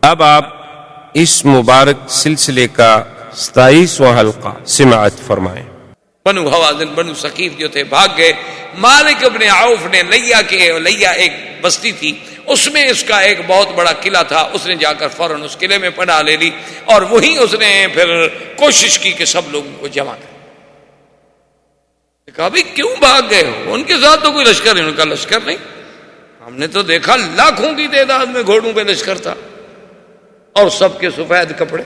اب آپ اس مبارک سلسلے کا 27واں حلقہ سماعت فرمائیں۔ بنو حوازن بنو ثقیف جو تھے بھاگ گئے۔ مالک ابن عوف نے لیا ایک بستی تھی، اس میں اس کا ایک بہت بڑا قلعہ تھا، اس نے جا کر فوراً اس قلعے میں پناہ لے لی اور وہیں اس نے پھر کوشش کی کہ سب لوگوں کو جمع کرے۔ کہا بھائی کیوں بھاگ گئے ہو؟ ان کے ساتھ تو کوئی لشکر نہیں۔ ان کا لشکر نہیں، ہم نے تو دیکھا لاکھوں کی تعداد میں گھوڑوں پہ لشکر تھا اور سب کے سفید کپڑے،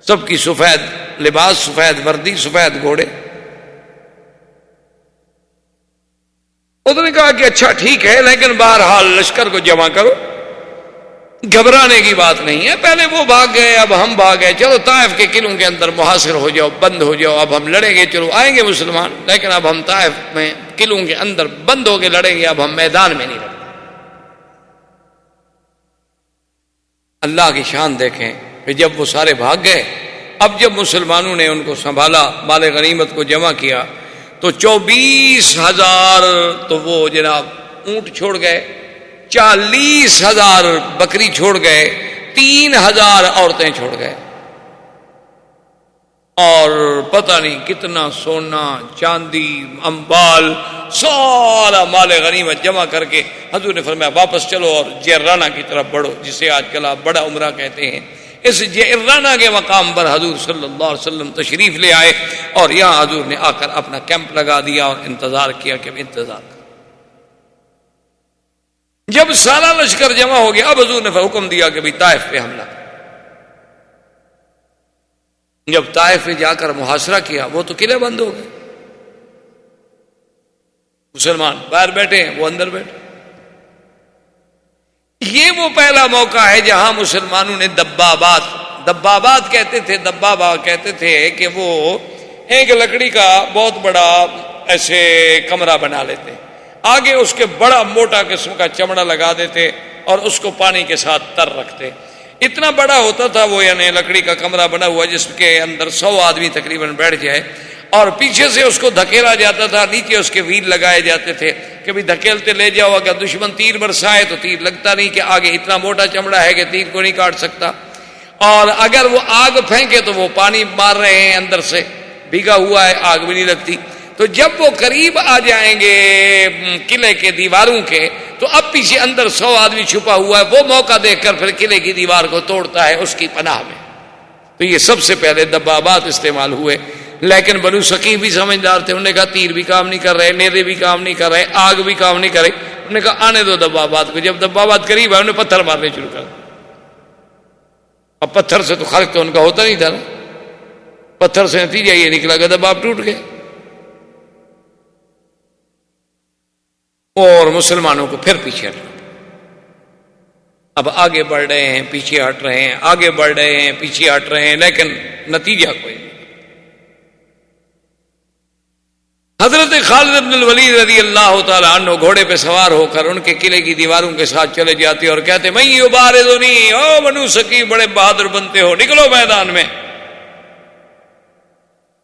سب کی سفید لباس، سفید وردی، سفید گھوڑے۔ اس نے کہا کہ اچھا ٹھیک ہے، لیکن بہرحال لشکر کو جمع کرو، گھبرانے کی بات نہیں ہے۔ پہلے وہ بھاگ گئے، اب ہم بھاگ گئے، چلو طائف کے قلعوں کے اندر محاصر ہو جاؤ، بند ہو جاؤ، اب ہم لڑیں گے، چلو آئیں گے مسلمان، لیکن اب ہم طائف میں قلعوں کے اندر بند ہو کے لڑیں گے، اب ہم میدان میں نہیں لڑیں گے۔ اللہ کی شان دیکھیں کہ جب وہ سارے بھاگ گئے، اب جب مسلمانوں نے ان کو سنبھالا، مال غنیمت کو جمع کیا، تو 24,000 تو وہ جناب اونٹ چھوڑ گئے، 40,000 بکری چھوڑ گئے، 3,000 عورتیں چھوڑ گئے، اور پتہ نہیں کتنا سونا چاندی اموال سارا مال غنیمت جمع کر کے حضور نے فرمایا واپس چلو اور جعرانہ کی طرف بڑھو، جسے آج کل آپ بڑا عمرہ کہتے ہیں۔ اس جعرانہ کے مقام پر حضور صلی اللہ علیہ وسلم تشریف لے آئے اور یہاں حضور نے آ کر اپنا کیمپ لگا دیا اور انتظار کیا کہ انتظار کر۔ جب سارا لشکر جمع ہو گیا، اب حضور نے حکم دیا کہ بھی طائف پہ حملہ۔ جب طائف پہ جا کر محاصرہ کیا، وہ تو قلعے بند ہو گئے، مسلمان باہر بیٹھے ہیں، وہ اندر بیٹھے۔ یہ وہ پہلا موقع ہے جہاں مسلمانوں نے دبابات کہتے تھے، دبابہ کہتے تھے کہ وہ ایک لکڑی کا بہت بڑا ایسے کمرہ بنا لیتے، آگے اس کے بڑا موٹا قسم کا چمڑا لگا دیتے اور اس کو پانی کے ساتھ تر رکھتے۔ اتنا بڑا ہوتا تھا وہ، یعنی لکڑی کا کمرہ بنا ہوا جس کے اندر 100 آدمی تقریباً بیٹھ جائے، اور پیچھے سے اس کو دھکیلا جاتا تھا، نیچے اس کے ویل لگائے جاتے تھے کہ بھی دھکیلتے لے جاؤ، اگر دشمن تیر برسائے تو تیر لگتا نہیں، کہ آگے اتنا موٹا چمڑا ہے کہ تیر کو نہیں کاٹ سکتا، اور اگر وہ آگ پھینکے تو وہ پانی مار رہے ہیں، اندر سے بھیگا ہوا ہے، آگ بھی نہیں لگتی۔ تو جب وہ قریب آ جائیں گے قلعے کے دیواروں کے، تو اب پیچھے اندر 100 آدمی چھپا ہوا ہے، وہ موقع دیکھ کر پھر قلعے کی دیوار کو توڑتا ہے اس کی پناہ میں۔ تو یہ سب سے پہلے دبابات استعمال ہوئے، لیکن بنو ثقیف بھی سمجھدار تھے، انہوں نے کہا تیر بھی کام نہیں کر رہے، نیزے بھی کام نہیں کر رہے، آگ بھی کام نہیں کر رہے، انہوں نے کہا آنے دو دبابات کو۔ جب دبابات قریب آئے، انہوں نے پتھر مارنے شروع کر۔ اب پتھر سے تو خرق تو ان کا ہوتا نہیں تھا نا، پتھر سے نتیجہ یہ نکلا کہ دباب ٹوٹ گئے اور مسلمانوں کو پھر پیچھے ہٹنا۔ اب آگے بڑھ رہے ہیں، پیچھے ہٹ رہے ہیں، آگے بڑھ رہے ہیں، پیچھے ہٹ رہے ہیں، لیکن نتیجہ کوئی نہیں۔ حضرت خالد بن الولید رضی اللہ تعالی عنہ گھوڑے پہ سوار ہو کر ان کے قلعے کی دیواروں کے ساتھ چلے جاتے اور کہتے میں یبارزنی، او بنو ثقیف بڑے بہادر بنتے ہو، نکلو میدان میں۔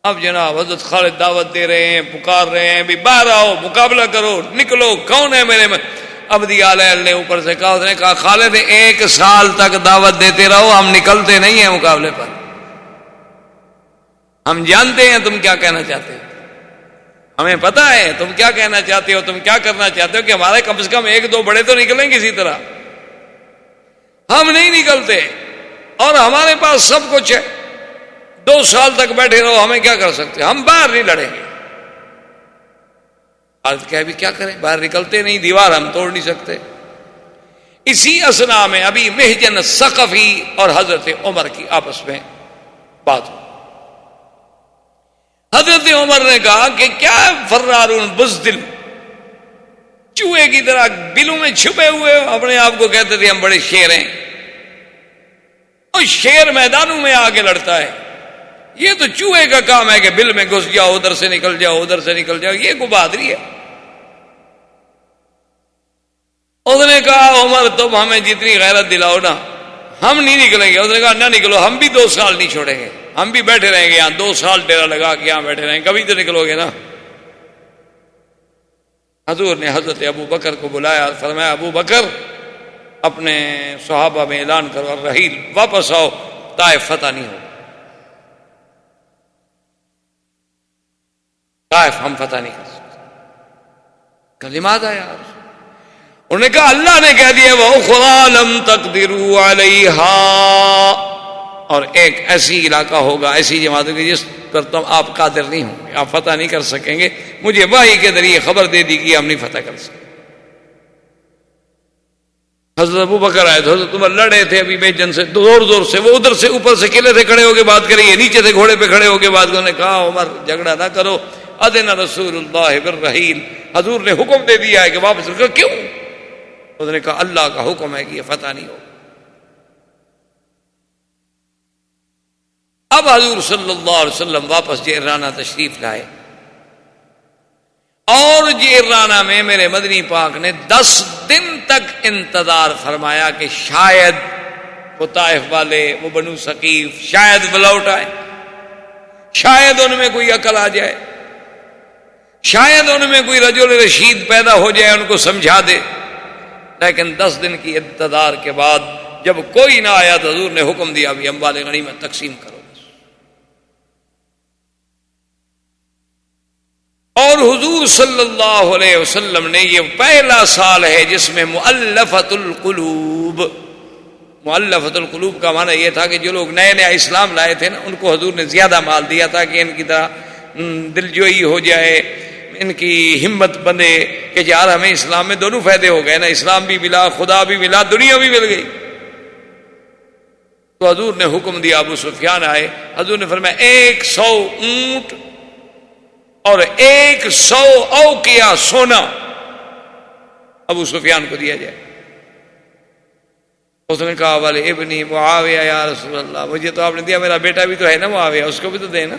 اب جناب حضرت خالد دعوت دے رہے ہیں، پکار رہے ہیں بھی باہر آؤ، مقابلہ کرو، نکلو، کون ہے میرے میں؟ ابدی علیہ نے اوپر سے کہا، اس نے کہا خالد 1 سال تک دعوت دیتے رہو، ہم نکلتے نہیں ہیں مقابلے پر، ہم جانتے ہیں تم کیا کہنا چاہتے ہو، ہمیں پتہ ہے تم کیا کہنا چاہتے ہو، تم کیا کرنا چاہتے ہو، کہ ہمارے کم سے کم 1-2 بڑے تو نکلیں کسی طرح، ہم نہیں نکلتے اور ہمارے پاس سب کچھ ہے، 2 سال تک بیٹھے رہو، ہمیں کیا کر سکتے، ہم باہر نہیں لڑیں گے۔ کیا بھی کیا کریں، باہر نکلتے نہیں، دیوار ہم توڑ نہیں سکتے۔ اسی اثنا میں ابھی محجن ثقفی اور حضرت عمر کی آپس میں بات ہوئی۔ حضرت عمر نے کہا کہ کیا فرارون بزدل، چوہے کی طرح بلوں میں چھپے ہوئے، اپنے آپ کو کہتے تھے ہم بڑے شیر ہیں، اور شیر میدانوں میں آ کے لڑتا ہے، یہ تو چوہے کا کام ہے کہ بل میں گھس جاؤ، ادھر سے نکل جاؤ، ادھر سے نکل جاؤ، یہ کو بہادری ہے۔ اس نے کہا عمر تم ہمیں جتنی غیرت دلاؤ نا، ہم نہیں نکلیں گے۔ اس نے کہا نہ نکلو، ہم بھی 2 سال نہیں چھوڑیں گے، ہم بھی بیٹھے رہیں گے یہاں، 2 سال ڈیرا لگا کے یہاں بیٹھے رہیں گے، کبھی تو نکلو گے نا۔ حضور نے حضرت ابو بکر کو بلایا، فرمایا ابو بکر اپنے صحابہ میں اعلان کرو الرحیل، واپس آؤ، طائف فتح نہیں ہو، طائف ہم فتح نہیں کر سکتے۔ کلمات آیا، انہوں نے کہا اللہ نے کہہ دیا وَأُخْرَىٰ لَمْ تَقْدِرُوا عَلَيْهَا، اور ایک ایسی علاقہ ہوگا، ایسی جماعت ہوگی جس پر تم آپ قادر نہیں ہوں گے، آپ فتح نہیں کر سکیں گے، مجھے وحی کے ذریعے خبر دے دی کہ ہم نہیں فتح کر سکتے۔ حضرت ابو بکر آئے تو حضرت عمر لڑے تھے ابھی بے جن سے زور زور سے، وہ ادھر سے اوپر سے قلعے سے کھڑے ہو کے بات کریں، یہ نیچے سے گھوڑے پہ کھڑے ہو کے بات کریں۔ نے کہا عمر جھگڑا نہ کرو، اذن رسول اللہ بالرحیل، حضور نے حکم دے دیا ہے کہ واپس رکھو۔ کیوں؟ اس نے کہا اللہ کا حکم ہے کہ یہ فتح نہیں ہوگا۔ اب حضور صلی اللہ علیہ وسلم واپس جعرانہ تشریف لائے، اور جعرانہ میں میرے مدنی پاک نے 10 دن تک انتظار فرمایا کہ شاید وہ طائف والے، وہ بنو ثقیف شاید وہ لوٹ آئے، شاید ان میں کوئی عقل آ جائے، شاید ان میں کوئی رجل رشید پیدا ہو جائے، ان کو سمجھا دے۔ لیکن 10 دن کی انتظار کے بعد جب کوئی نہ آیا تو حضور نے حکم دیا بھی اموال غنیمت تقسیم کرو۔ اور حضور صلی اللہ علیہ وسلم نے، یہ پہلا سال ہے جس میں مؤلفۃ القلوب، مؤلفۃ القلوب کا معنی یہ تھا کہ جو لوگ نئے نئے اسلام لائے تھے نا، ان کو حضور نے زیادہ مال دیا تھا کہ ان کی طرح دلجوئی ہو جائے، ان کی ہمت بندے کہ یار ہمیں اسلام میں دونوں فائدے ہو گئے نا، اسلام بھی ملا، خدا بھی ملا، دنیا بھی مل گئی۔ تو حضور نے حکم دیا، ابو سفیان آئے، حضور نے فرمایا 100 اونٹ اور 100 اوقیہ سونا ابو سفیان کو دیا جائے۔ اس نے کہا والے ابنی معاویہ یا رسول اللہ، مجھے تو آپ نے دیا، میرا بیٹا بھی تو ہے نا معاویہ، اس کو بھی تو دے نا۔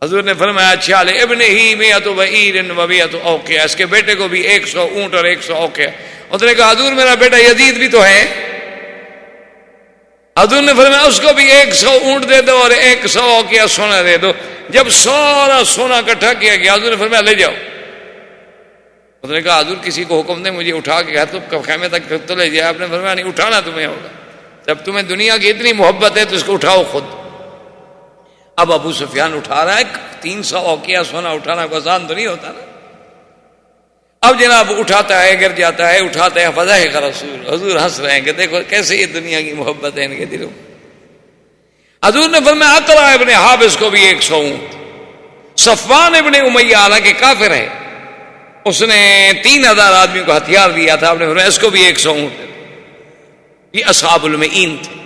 حضور نے فرمایا اچھا لے ابن ہی 100 بعیر و 100 اوقیہ، اس کے بیٹے کو بھی 100 اونٹ اور 100 اوقیہ۔ اس نے کہا حضور میرا بیٹا یزید بھی تو ہے۔ حضور نے فرمایا اس کو بھی 100 اونٹ دے دو اور 100 اوقیہ سونا دے دو۔ جب سارا سونا اکٹھا کیا گیا حضور نے فرمایا لے جاؤ۔ اس نے کہا حضور کسی کو حکم دیں مجھے اٹھا کے گھر تو خیمے تک تو لے جائے۔ آپ نے فرمایا نہیں، اٹھانا تمہیں ہوگا، جب تمہیں دنیا کی اتنی محبت ہے تو اس کو اٹھاؤ خود۔ اب ابو سفیان اٹھا رہا ہے، 300 اوقیہ سونا اٹھانا کو آسان تو نہیں ہوتا نا۔ اب جناب اٹھاتا ہے، گر جاتا ہے، اٹھاتا ہے، فضح کا رسول، حضور ہنس رہے ہیں کہ دیکھو کیسے یہ دنیا کی محبت ہے ان کے دلوں۔ حضور نے فرمایا اقرا ابن حابس کو بھی 100 اونٹ۔ صفوان ابن امیہ حالانکہ کافر ہے، اس نے 3000 آدمی کو ہتھیار دیا تھا، آپ نے فرمایا اس کو بھی 100 اونٹ۔ یہ اصحاب المعین تھے۔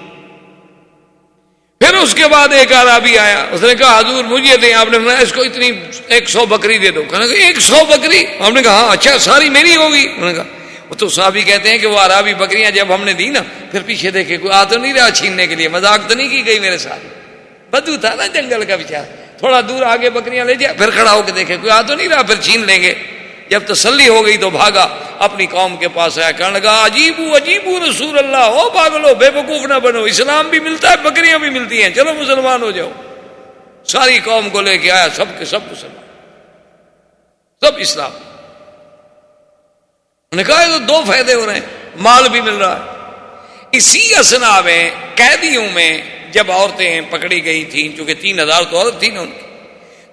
پھر اس کے بعد ایک عربی آیا، اس نے کہا حضور مجھے دیں، آپ نے فرمایا اس کو اتنی 100 بکری دے دو۔ کہا کہ 100 بکری؟ آپ نے کہا ہاں اچھا ساری میری ہوگی؟ انہوں نے کہا وہ تو صحابی کہتے ہیں کہ وہ عربی بکریاں جب ہم نے دی نا، پھر پیچھے دیکھے کوئی آ تو نہیں رہا چھیننے کے لیے، مذاق تو نہیں کی گئی میرے ساتھ، بدو تھا نا جنگل کا بیچارہ، تھوڑا دور آگے بکریاں لے جائے، پھر کھڑا ہو کے دیکھے کوئی آ تو نہیں رہا، پھر چھین لیں گے۔ جب تسلی ہو گئی تو بھاگا، اپنی قوم کے پاس آیا، کہنے لگا عجیبو عجیبو رسول اللہ، او پاگلو بے وقوف نہ بنو، اسلام بھی ملتا ہے بکریاں بھی ملتی ہیں، چلو مسلمان ہو جاؤ۔ ساری قوم کو لے کے آیا، سب کے سب مسلمان، سب اسلام۔ انہوں نے کہا تو 2 فائدے ہو رہے ہیں، مال بھی مل رہا ہے۔ اسی اسنا میں قیدیوں میں جب عورتیں پکڑی گئی تھیں، چونکہ 3000 تو عورت تھی نا ان کی،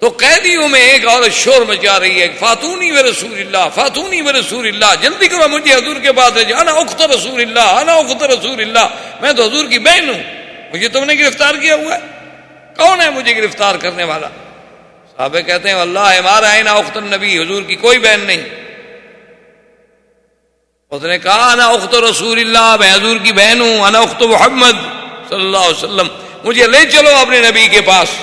تو قیدیوں میں ایک عورت شور مچا رہی ہے، فاتونی و رسول اللہ، فاتونی و رسول اللہ، جلدی کرو مجھے حضور کے پاس ہے، انا اخت رسول اللہ، انا اخت رسول اللہ، میں تو حضور کی بہن ہوں، مجھے تم نے گرفتار کیا ہوا ہے، کون ہے مجھے گرفتار کرنے والا؟ صحابہ کہتے ہیں واللہ ہمارا انا اخت النبی، حضور کی کوئی بہن نہیں۔ اس نے کہا انا اخت رسول اللہ، میں حضور کی بہن ہوں، انا اخت محمد صلی اللہ علیہ وسلم، مجھے لے چلو اپنے نبی کے پاس۔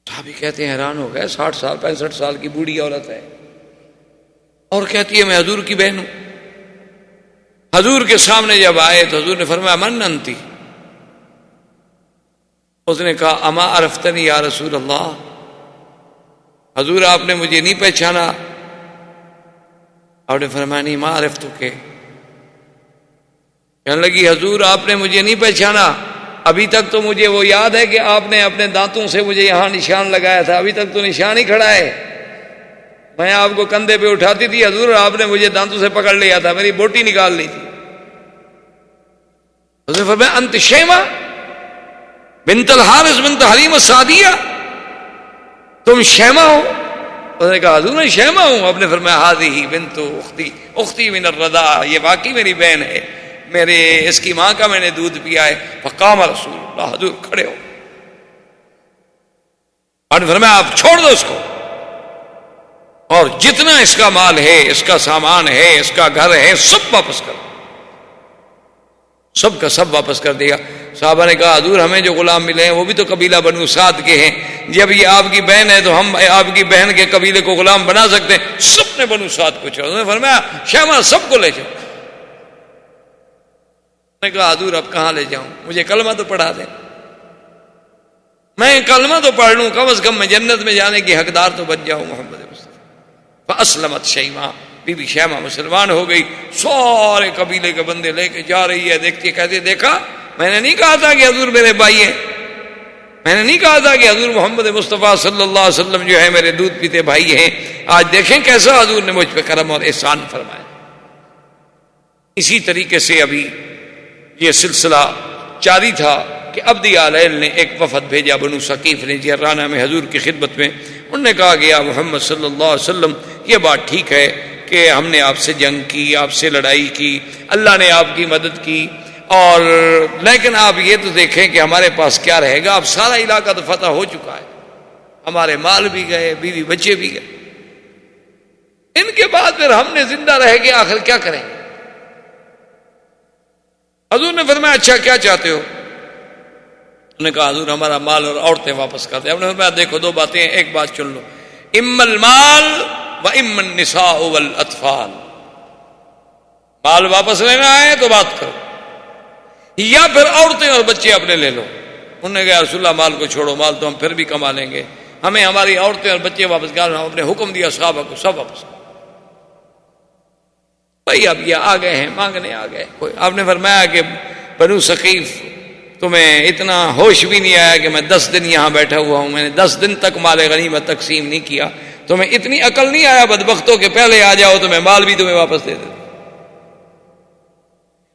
صحابی کہتے ہیں حیران ہو گئے، 60 سال 65 سال کی بوڑھی عورت ہے اور کہتی ہے میں حضور کی بہن ہوں۔ حضور کے سامنے جب آئے تو حضور نے فرمایا من انتی؟ اس نے کہا اما عرفتنی یا رسول اللہ، حضور آپ نے مجھے نہیں پہچانا؟ آپ نے فرمایا نہیں ما عرفتک۔ کہنے لگی حضور آپ نے مجھے نہیں پہچانا، ابھی تک تو مجھے وہ یاد ہے کہ آپ نے اپنے دانتوں سے مجھے یہاں نشان لگایا تھا، ابھی تک تو نشان ہی کھڑا ہے، میں آپ کو کندھے پہ اٹھاتی تھی حضور، آپ نے مجھے دانتوں سے پکڑ لیا تھا، میری بوٹی نکال لی تھی. حضور نے فرمایا انت شیما بنت الحارث بنت حلیم السعدیہ، تم شیما ہو؟ اس نے کہا حضور میں شیما ہوں. آپ نے فرمایا ہذہ بنت اختی، اختی من الرضاع، یہ واقعی میری بہن ہے، میرے اس کی ماں کا میں نے دودھ پیا ہے. فقام رسول اللہ، حضور کھڑے ہو. آپ نے فرمایا آپ چھوڑ دو اس کو، اور جتنا اس کا مال ہے، اس کا سامان ہے، اس کا گھر ہے، سب واپس کر، سب کا سب واپس کر دیا. صحابہ نے کہا حضور ہمیں جو غلام ملے ہیں وہ بھی تو قبیلہ بنو سعد کے ہیں، جب یہ آپ کی بہن ہے تو ہم آپ کی بہن کے قبیلے کو غلام بنا سکتے ہیں. سب نے بنو سعد کو چھوڑا. انہوں نے فرمایا شیما سب کو لے جاؤ. میں نے کہا حضور اب کہاں لے جاؤں، مجھے کلمہ تو پڑھا دیں، میں کلمہ تو پڑھ لوں، کم از کم میں جنت میں جانے کی حقدار تو بن جاؤں. محمد مصطفیٰ. فاسلمت شیما، بی بی شیما مسلمان ہو گئی. سارے قبیلے کے بندے لے کے جا رہی ہے، دیکھتی ہے کہتے دیکھا میں نے نہیں کہا تھا کہ حضور میرے بھائی ہیں، میں نے نہیں کہا تھا کہ حضور محمد مصطفیٰ صلی اللہ علیہ وسلم جو ہے میرے دودھ پیتے بھائی ہیں. آج دیکھیں کیسا حضور نے مجھ پہ کرم اور احسان فرمایا. اسی طریقے سے ابھی یہ سلسلہ جاری تھا کہ عبد علیل نے ایک وفد بھیجا، بنو ثقیف نے جرانہ میں حضور کی خدمت میں. انہوں نے کہا کہ یا محمد صلی اللہ علیہ وسلم یہ بات ٹھیک ہے کہ ہم نے آپ سے جنگ کی، آپ سے لڑائی کی، اللہ نے آپ کی مدد کی، اور لیکن آپ یہ تو دیکھیں کہ ہمارے پاس کیا رہے گا. اب سارا علاقہ تو فتح ہو چکا ہے، ہمارے مال بھی گئے، بیوی بچے بھی گئے، ان کے بعد پھر ہم نے زندہ رہ کے آخر کیا کریں گے؟ حضور نے فرمایا اچھا کیا چاہتے ہو؟ انہوں نے کہا حضور ہمارا مال اور عورتیں واپس کر دیں. ہم نے فرمایا دیکھو دو باتیں ہیں، ایک بات چن لو، اما المال و اما النساء والاطفال. مال واپس لینا ہے تو بات کرو، یا پھر عورتیں اور بچے اپنے لے لو. انہوں نے کہا رسول اللہ مال کو چھوڑو، مال تو ہم پھر بھی کما لیں گے، ہمیں ہماری عورتیں اور بچے واپس کرنا. ہم نے حکم دیا صحابہ کو سب واپس کرو. بھائی اب یہ آ گئے ہیں، مانگنے آ گئے. کوئی آپ نے فرمایا کہ بنو ثقیف تمہیں اتنا ہوش بھی نہیں آیا کہ میں 10 دن یہاں بیٹھا ہوا ہوں، میں نے 10 دن تک مال غنیمت تقسیم نہیں کیا، تمہیں اتنی عقل نہیں آیا بدبختوں کے پہلے آ جاؤ تو میں مال بھی تمہیں واپس دے دیتا.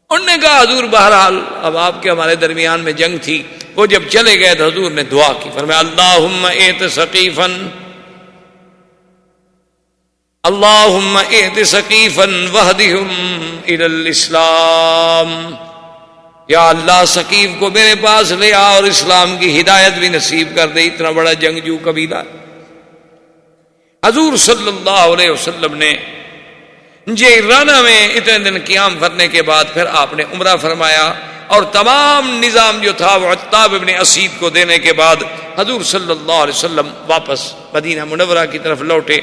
انہوں نے کہا حضور بہرحال اب آپ کے ہمارے درمیان میں جنگ تھی، وہ جب چلے گئے تو حضور نے دعا کی، فرمایا اللہم ایت ثقیفا، اللہم ایت ثقیفا وہدہم الی الاسلام. یا اللہ ثقیف کو میرے پاس لے آ اور اسلام کی ہدایت بھی نصیب کر دے، اتنا بڑا جنگجو قبیلہ. حضور صلی اللہ علیہ وسلم نے جیرانہ میں اتنے دن قیام کرنے کے بعد پھر آپ نے عمرہ فرمایا، اور تمام نظام جو تھا وہ عتاب ابن اسید کو دینے کے بعد حضور صلی اللہ علیہ وسلم واپس مدینہ منورہ کی طرف لوٹے.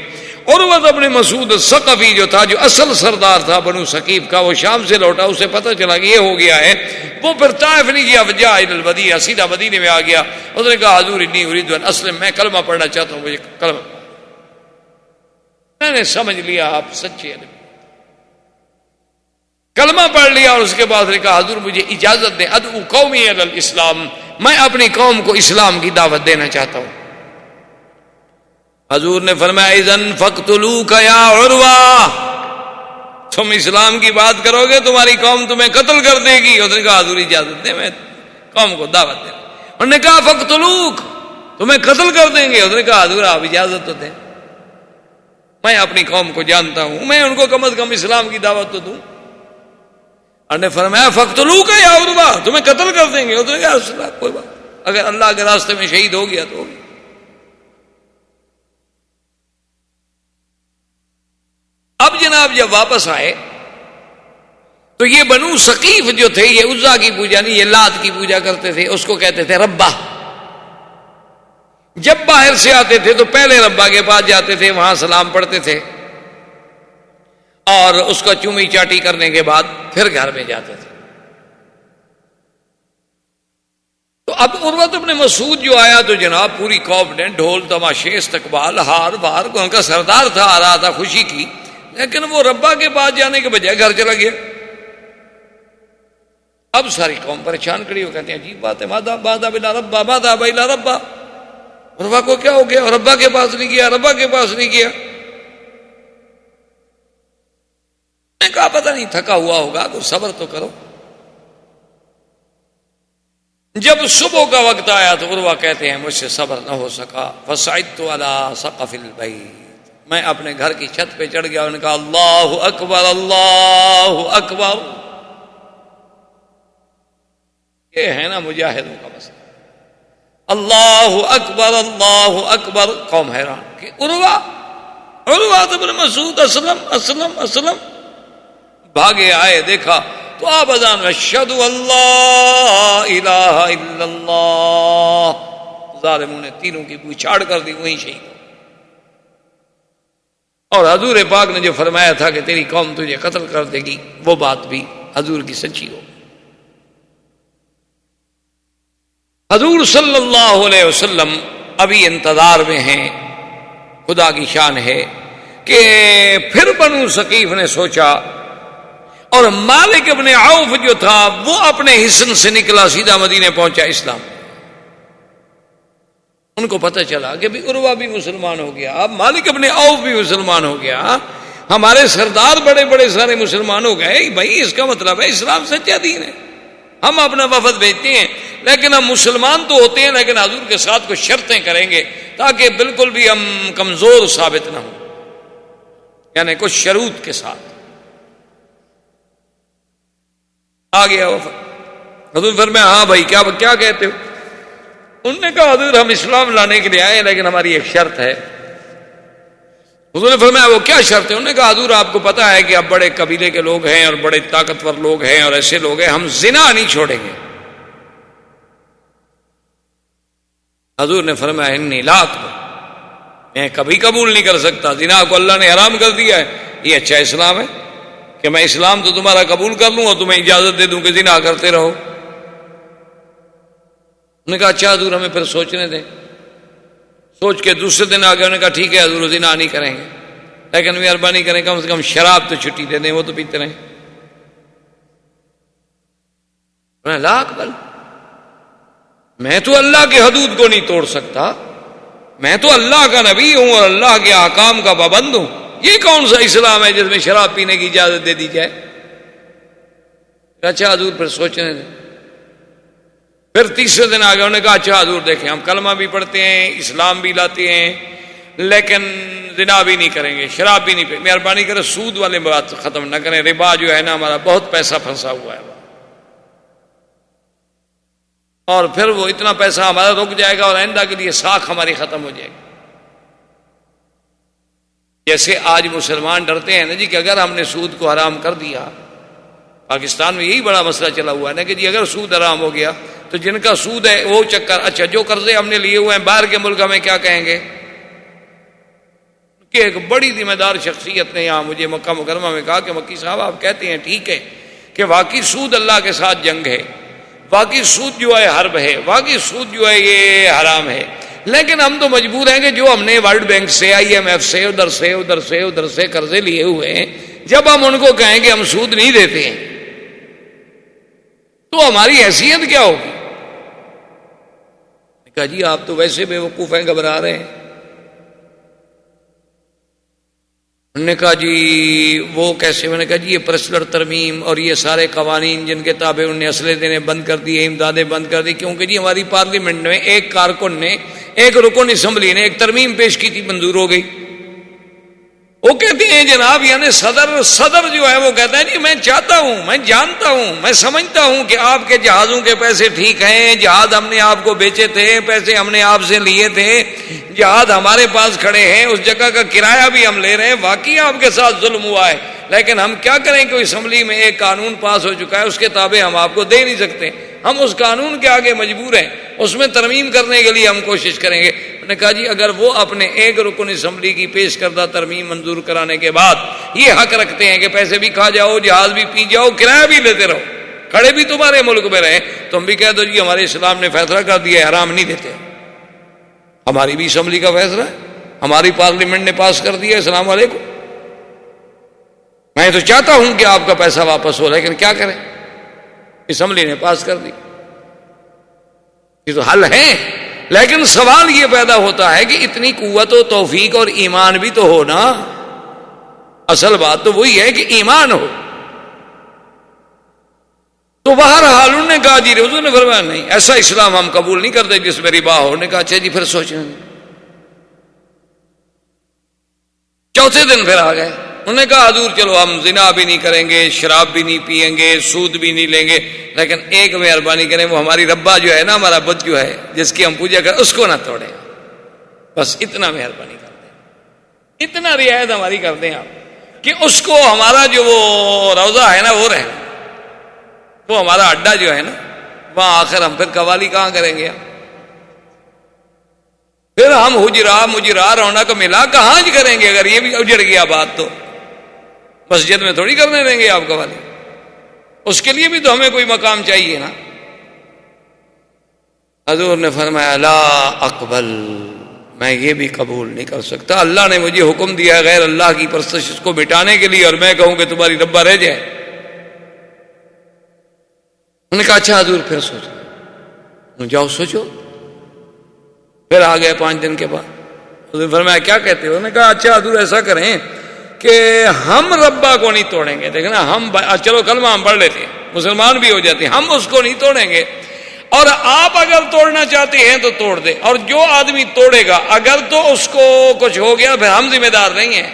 عروہ ابن مسعود الثقفی جو تھا، جو اصل سردار تھا بنو ثقیف کا، وہ شام سے لوٹا، اسے پتہ چلا کہ یہ ہو گیا ہے. وہ پھر طائف نہیں گیا، وجاء الی المدینہ، سیدھا مدینے میں آ گیا. اس نے کہا حضور انی ارید ان اسلم، میں کلمہ پڑھنا چاہتا ہوں، مجھے کلمہ. میں نے سمجھ لیا آپ سچے ہیں، کلمہ پڑھ لیا، اور اس کے بعد نے کہا حضور مجھے اجازت دیں، ادعو قومی الی الاسلام، میں اپنی قوم کو اسلام کی دعوت دینا چاہتا ہوں. حضور نے فرمایا اذن فاقتلوک یا عروہ، تم اسلام کی بات کرو گے تمہاری قوم تمہیں قتل کر دے گی. اس نے کہا حضور اجازت دیں، میں قوم کو دعوت دیں. انہوں نے کہا فاقتلوک، تمہیں قتل کر دیں گے. اس نے کہا حضور آپ اجازت تو دیں، میں اپنی قوم کو جانتا ہوں، میں ان کو کم از کم اسلام کی دعوت تو دوں. انہوں نے فرمایا فاقتلوک یا عروہ، تمہیں قتل کر دیں گے. اس نے کہا رسول اللہ کوئی بات، اگر اللہ کے راستے میں شہید ہو گیا تو ہو گیا. اب جناب جب واپس آئے تو یہ بنو ثقیف جو تھے یہ عزا کی پوجا نہیں، یہ لات کی پوجا کرتے تھے، اس کو کہتے تھے ربا. جب باہر سے آتے تھے تو پہلے ربا کے پاس جاتے تھے، وہاں سلام پڑھتے تھے، اور اس کا چومی چاٹی کرنے کے بعد پھر گھر میں جاتے تھے. تو اب عروہ ابن مسعود جو آیا تو جناب پوری قوم نے ڈھول تماشے استقبال ہار بار، ان کا سردار تھا، آ رہا تھا خوشی کی، لیکن وہ ربا کے پاس جانے کے بجائے گھر چلا گیا. اب ساری قوم پریشان کھڑی ہو، کہتے ہیں عجیب بات ہے، ماذا بلا ربا، ماذا بلا ربا، ربا کو کیا ہو گیا، ربا کے پاس نہیں گیا، ربا کے پاس نہیں گیا. نے کہا پتہ نہیں تھکا ہوا ہوگا، کوئی صبر تو کرو۔ جب صبح کا وقت آیا تو عروہ کہتے ہیں مجھ سے صبر نہ ہو سکا، فصعدت علی سقف البیت، میں اپنے گھر کی چھت پہ چڑھ گیا، انہوں نے کہا اللہ اکبر اللہ اکبر۔ یہ ہے نا مجاہدوں کا مسئلہ، اللہ اکبر، قوم حیران کہ عروہ بن مسعود اسلم بھاگے آئے، دیکھا تو آپ اذان میں اشہد اللہ الہ الا اللہ، ظالموں نے تینوں کی بوچھاڑ کر دی، وہیں شہید۔ اور حضور پاک نے جو فرمایا تھا کہ تیری قوم تجھے قتل کر دے گی، وہ بات بھی حضور کی سچی ہو۔ حضور صلی اللہ علیہ وسلم ابھی انتظار میں ہیں، خدا کی شان ہے کہ پھر بنو ثقیف نے سوچا، اور مالک ابن عوف جو تھا وہ اپنے حصن سے نکلا، سیدھا مدینے پہنچا اسلام۔ ان کو پتہ چلا کہ بھی عروہ بھی مسلمان ہو گیا، اب مالک ابن عوف بھی مسلمان ہو گیا، ہمارے سردار بڑے بڑے سارے مسلمان ہو گئے، بھائی اس کا مطلب ہے اسلام سچا دین ہے، ہم اپنا وفد بھیجتے ہیں، لیکن ہم مسلمان تو ہوتے ہیں لیکن حضور کے ساتھ کچھ شرطیں کریں گے تاکہ بالکل بھی ہم کمزور ثابت نہ ہوں، یعنی کچھ شروط کے ساتھ۔ آ گیا وفد، حضور فرمایا ہاں بھائی کیا کہتے ہو؟ انہوں نے کہا حضور ہم اسلام لانے کے لیے آئے لیکن ہماری ایک شرط ہے۔ حضور نے فرمایا وہ کیا شرط ہے؟ انہوں نے کہا حضور آپ کو پتا ہے کہ آپ بڑے قبیلے کے لوگ ہیں اور بڑے طاقتور لوگ ہیں اور ایسے لوگ ہیں، ہم زنا نہیں چھوڑیں گے۔ حضور نے فرمایا انی لا اقبل، میں کبھی قبول نہیں کر سکتا، زنا کو اللہ نے حرام کر دیا ہے، یہ اچھا اسلام ہے کہ میں اسلام تو تمہارا قبول کر لوں اور تمہیں اجازت دے دوں کہ زنا کرتے رہو؟ انہوں نے کہا اچھا حضور ہمیں پھر سوچنے دیں۔ سوچ کے دوسرے دن آ گئے، انہوں نے کہا ٹھیک ہے حضور زنا نہیں کریں گے لیکن مہربانی کریں کم سے کم شراب تو چھٹی دے دیں، وہ تو پیتے رہیں۔ لا اقبل، میں تو اللہ کے حدود کو نہیں توڑ سکتا، میں تو اللہ کا نبی ہوں اور اللہ کے احکام کا پابند ہوں، یہ کون سا اسلام ہے جس میں شراب پینے کی اجازت دے دی جائے؟ اچھا حضور پھر سوچنے دیں۔ پھر تیسرے دن آ گئے، انہوں نے کہا اچھا حضور دیکھیں ہم کلمہ بھی پڑھتے ہیں، اسلام بھی لاتے ہیں، لیکن زنا بھی نہیں کریں گے، شراب بھی نہیں پی، مہربانی کریں سود والے بات ختم نہ کریں، ربا جو ہے نا ہمارا بہت پیسہ پھنسا ہوا ہے، اور پھر وہ اتنا پیسہ ہمارا رک جائے گا اور آئندہ کے لیے ساکھ ہماری ختم ہو جائے گی۔ جیسے آج مسلمان ڈرتے ہیں نا جی کہ اگر ہم نے سود کو حرام کر دیا، پاکستان میں یہی بڑا مسئلہ چلا ہوا ہے نا کہ جی اگر سود حرام ہو گیا تو جن کا سود ہے وہ چکر، اچھا جو قرضے ہم نے لیے ہوئے ہیں باہر کے ملک ہمیں کیا کہیں گے؟ کہ ایک بڑی ذمہ دار شخصیت نے یہاں مجھے مکہ مکرمہ میں کہا کہ مکی صاحب آپ کہتے ہیں ٹھیک ہے کہ واقعی سود اللہ کے ساتھ جنگ ہے، واقعی سود جو ہے حرب ہے، واقعی سود جو ہے یہ حرام ہے، لیکن ہم تو مجبور ہیں کہ جو ہم نے ورلڈ بینک سے، IMF سے، ادھر سے قرضے لیے ہوئے ہیں، جب ہم ان کو کہیں کہ ہم سود نہیں دیتے ہیں تو ہماری حیثیت کیا ہوگی؟ کہا جی آپ تو ویسے بے وقوف ہیں، گھبرا رہے ہیں۔ انہوں نے کہا جی وہ کیسے؟ میں نے کہا جی یہ پرسنل ترمیم اور یہ سارے قوانین جن کے تابع انہوں نے اسلحے دینے بند کر دیے، امدادیں بند کر دی، کیونکہ جی ہماری پارلیمنٹ میں ایک کارکن نے، ایک رکن اسمبلی نے ایک ترمیم پیش کی تھی، منظور ہو گئی۔ وہ کہتے ہیں جناب یعنی صدر جو ہے وہ کہتا ہے جی میں چاہتا ہوں، میں جانتا ہوں، میں سمجھتا ہوں کہ آپ کے جہازوں کے پیسے ٹھیک ہیں، جہاز ہم نے آپ کو بیچے تھے، پیسے ہم نے آپ سے لیے تھے، جہاز ہمارے پاس کھڑے ہیں، اس جگہ کا کرایہ بھی ہم لے رہے ہیں، واقعی آپ کے ساتھ ظلم ہوا ہے، لیکن ہم کیا کریں کہ اسمبلی میں ایک قانون پاس ہو چکا ہے، اس کے تابع ہم آپ کو دے نہیں سکتے، ہم اس قانون کے آگے مجبور ہیں، اس میں ترمیم کرنے کے لیے ہم کوشش کریں گے۔ نے کہا جی اگر وہ اپنے ایک رکن اسمبلی کی پیش کردہ ترمیم منظور کرانے کے بعد یہ حق رکھتے ہیں کہ پیسے بھی کھا جاؤ، جہاز بھی پی جاؤ، کرایہ بھی لیتے رہو، کھڑے بھی تمہارے ملک میں رہے، تم بھی کہہ دو جی ہمارے اسلام نے فیصلہ کر دیا ہے حرام نہیں دیتے، ہماری بھی اسمبلی کا فیصلہ ہے، ہماری پارلیمنٹ نے پاس کر دیا، السلام علیکم، میں تو چاہتا ہوں کہ آپ کا پیسہ واپس ہو، لیکن کیا کریں، اسمبلی نے پاس کر دی، یہ تو حل ہے۔ لیکن سوال یہ پیدا ہوتا ہے کہ اتنی قوت و توفیق اور ایمان بھی تو ہو نا، اصل بات تو وہی ہے کہ ایمان ہو. تو بہرحال انہوں نے کہا جی حضور نے فرمایا نہیں ایسا اسلام ہم قبول نہیں کرتے جس میں ربا ہو. نے کہا اچھا جی پھر سوچیں. چوتھے دن پھر آ گئے. انہوں نے کہا حضور چلو ہم زنا بھی نہیں کریں گے, شراب بھی نہیں پیئیں گے, سود بھی نہیں لیں گے, لیکن ایک مہربانی کریں وہ ہماری ربا جو ہے نا, ہمارا بت جو ہے جس کی ہم پوجا کریں اس کو نہ توڑیں, بس اتنا مہربانی کر دیں, اتنا رعایت ہماری کر دیں آپ کہ اس کو ہمارا جو وہ روزہ ہے نا وہ رہے, وہ ہمارا اڈا جو ہے نا وہاں آخر ہم پھر قوالی کہاں کریں گے. پھر ہم حجرا رونق ملا کہاں جی کریں گے. اگر یہ بھی اجڑ گیا بات تو مسجد میں تھوڑی کرنے دیں گے آپ قوالی. اس کے لیے بھی تو ہمیں کوئی مقام چاہیے نا. حضور نے فرمایا لا اقبل, میں یہ بھی قبول نہیں کر سکتا. اللہ نے مجھے حکم دیا غیر اللہ کی پرستش کو مٹانے کے لیے, اور میں کہوں کہ تمہاری ربا رہ جائے. انہوں نے کہا اچھا حضور پھر سوچو. جاؤ سوچو. پھر آ گئے 5 دن کے بعد. حضور فرمایا کیا کہتے ہو. انہوں نے کہا اچھا حضور ایسا کریں کہ ہم ربا کو نہیں توڑیں گے. دیکھنا ہم چلو کلمہ ہم پڑھ لیتے ہیں, مسلمان بھی ہو جاتے ہیں, ہم اس کو نہیں توڑیں گے, اور آپ اگر توڑنا چاہتے ہیں تو توڑ دیں, اور جو آدمی توڑے گا اگر تو اس کو کچھ ہو گیا پھر ہم ذمہ دار نہیں ہیں.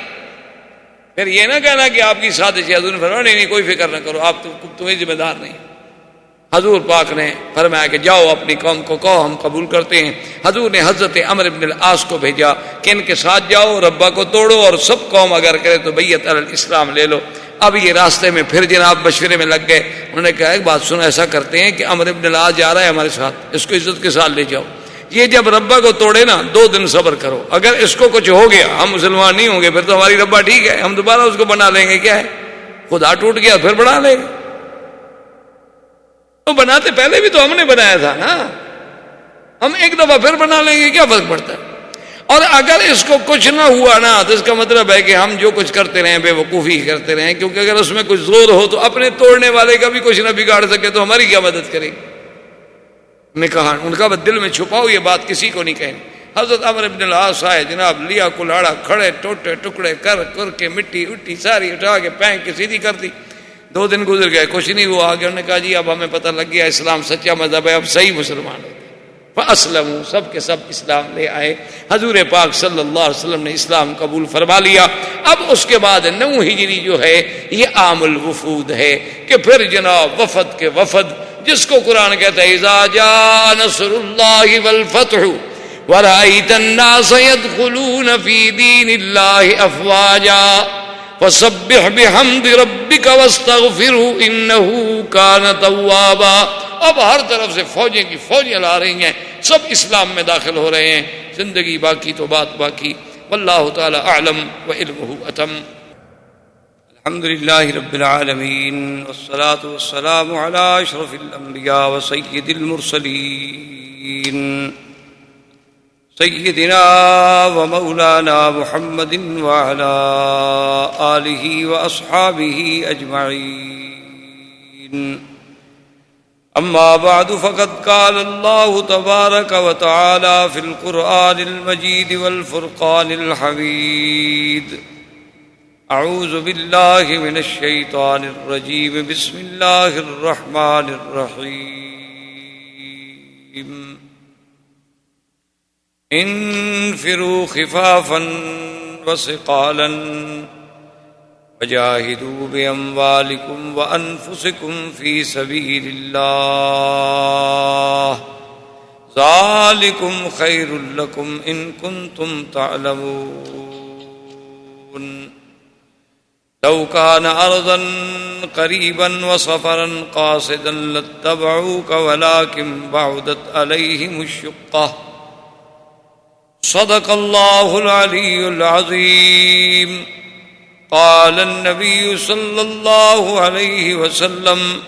پھر یہ نہ کہنا کہ آپ کی سازش ہے. حضور نے فرمایا نہیں کوئی فکر نہ کرو, آپ تمہیں ذمہ دار نہیں. حضور پاک نے فرمایا کہ جاؤ اپنی قوم کو کہو ہم قبول کرتے ہیں. حضور نے حضرت عمرو بن العاص کو بھیجا کہ ان کے ساتھ جاؤ, ربا کو توڑو, اور سب قوم اگر کرے تو بیعت علی الاسلام لے لو. اب یہ راستے میں پھر جناب مشورے میں لگ گئے. انہوں نے کہا ایک بات سنو, ایسا کرتے ہیں کہ عمرو بن العاص جا رہا ہے ہمارے ساتھ, اس کو عزت کے ساتھ لے جاؤ. یہ جب ربا کو توڑے نا 2 دن صبر کرو, اگر اس کو کچھ ہو گیا ہم مسلمان نہیں ہوں گے, پھر تو ہماری ربا ٹھیک ہے, ہم دوبارہ اس کو بنا لیں گے. کیا ہے خدا ٹوٹ گیا پھر بنا لیں گے. تو بناتے پہلے بھی تو ہم نے بنایا تھا نا, ہم ایک دفعہ پھر بنا لیں گے, کیا فرق پڑتا ہے. اور اگر اس کو کچھ نہ ہوا نا تو اس کا مطلب ہے کہ ہم جو کچھ کرتے رہیں بے وقوفی کرتے رہیں, کیونکہ اگر اس میں کچھ زور ہو تو اپنے توڑنے والے کا بھی کچھ نہ بگاڑ سکے تو ہماری کیا مدد کرے گی. نے کہا ان کا دل میں چھپاؤ, یہ بات کسی کو نہیں کہیں. حضرت عمرو بن العاص آئے جناب, لیا کلاڑا, کھڑے ٹوٹے ٹکڑے کر کے مٹی اٹھی ساری اٹھا کے پھینک کے سیدھی کر دی. 2 دن گزر گئے کچھ نہیں ہوا. آگے انہوں نے کہا جی اب ہمیں پتہ لگ گیا اسلام سچا مذہب ہے, اب صحیح مسلمان ہو. فاسلموا, سب کے سب اسلام لے آئے. حضور پاک صلی اللہ علیہ وسلم نے اسلام قبول فرما لیا. اب اس کے بعد 9 ہجری جو ہے یہ عام الوفود ہے کہ پھر جناب وفد کے وفد, جس کو قرآن کہتا ہے اذا جاء نصر اللہ والفتح ورأيت الناس يدخلون في دين الله افواجا فسبح بحمد ربك واستغفره انه كان توابا. اب ہر طرف سے فوجیں کی فوجیں لا رہی ہیں, سب اسلام میں داخل ہو رہے ہیں. زندگی باقی تو بات باقی. واللہ تعالی اعلم وعلمہ اتم. الحمد للہ رب العالمین والصلاة والسلام علی اشرف الانبیاء وسید المرسلین سیدنا ومولانا محمد وعلى آلہ واصحابہ اجمعین. اما بعد فقد قال اللہ تبارک وتعالی فی القرآن المجید والفرقان الحمید. اعوذ باللہ من الشیطان الرجیم. بسم اللہ الرحمن الرحیم. انفروا خفافا وثقالا وجاہدوا باموالکم وانفسکم فی سبیل اللہ ذالکم خیر لکم ان کنتم تعلمون. لو كان أرضا قريبا وسفرا قاصدا لاتبعوك ولكن بعدت عليهم الشقة. صدق الله العلي العظيم. قال النبي صلى الله عليه وسلم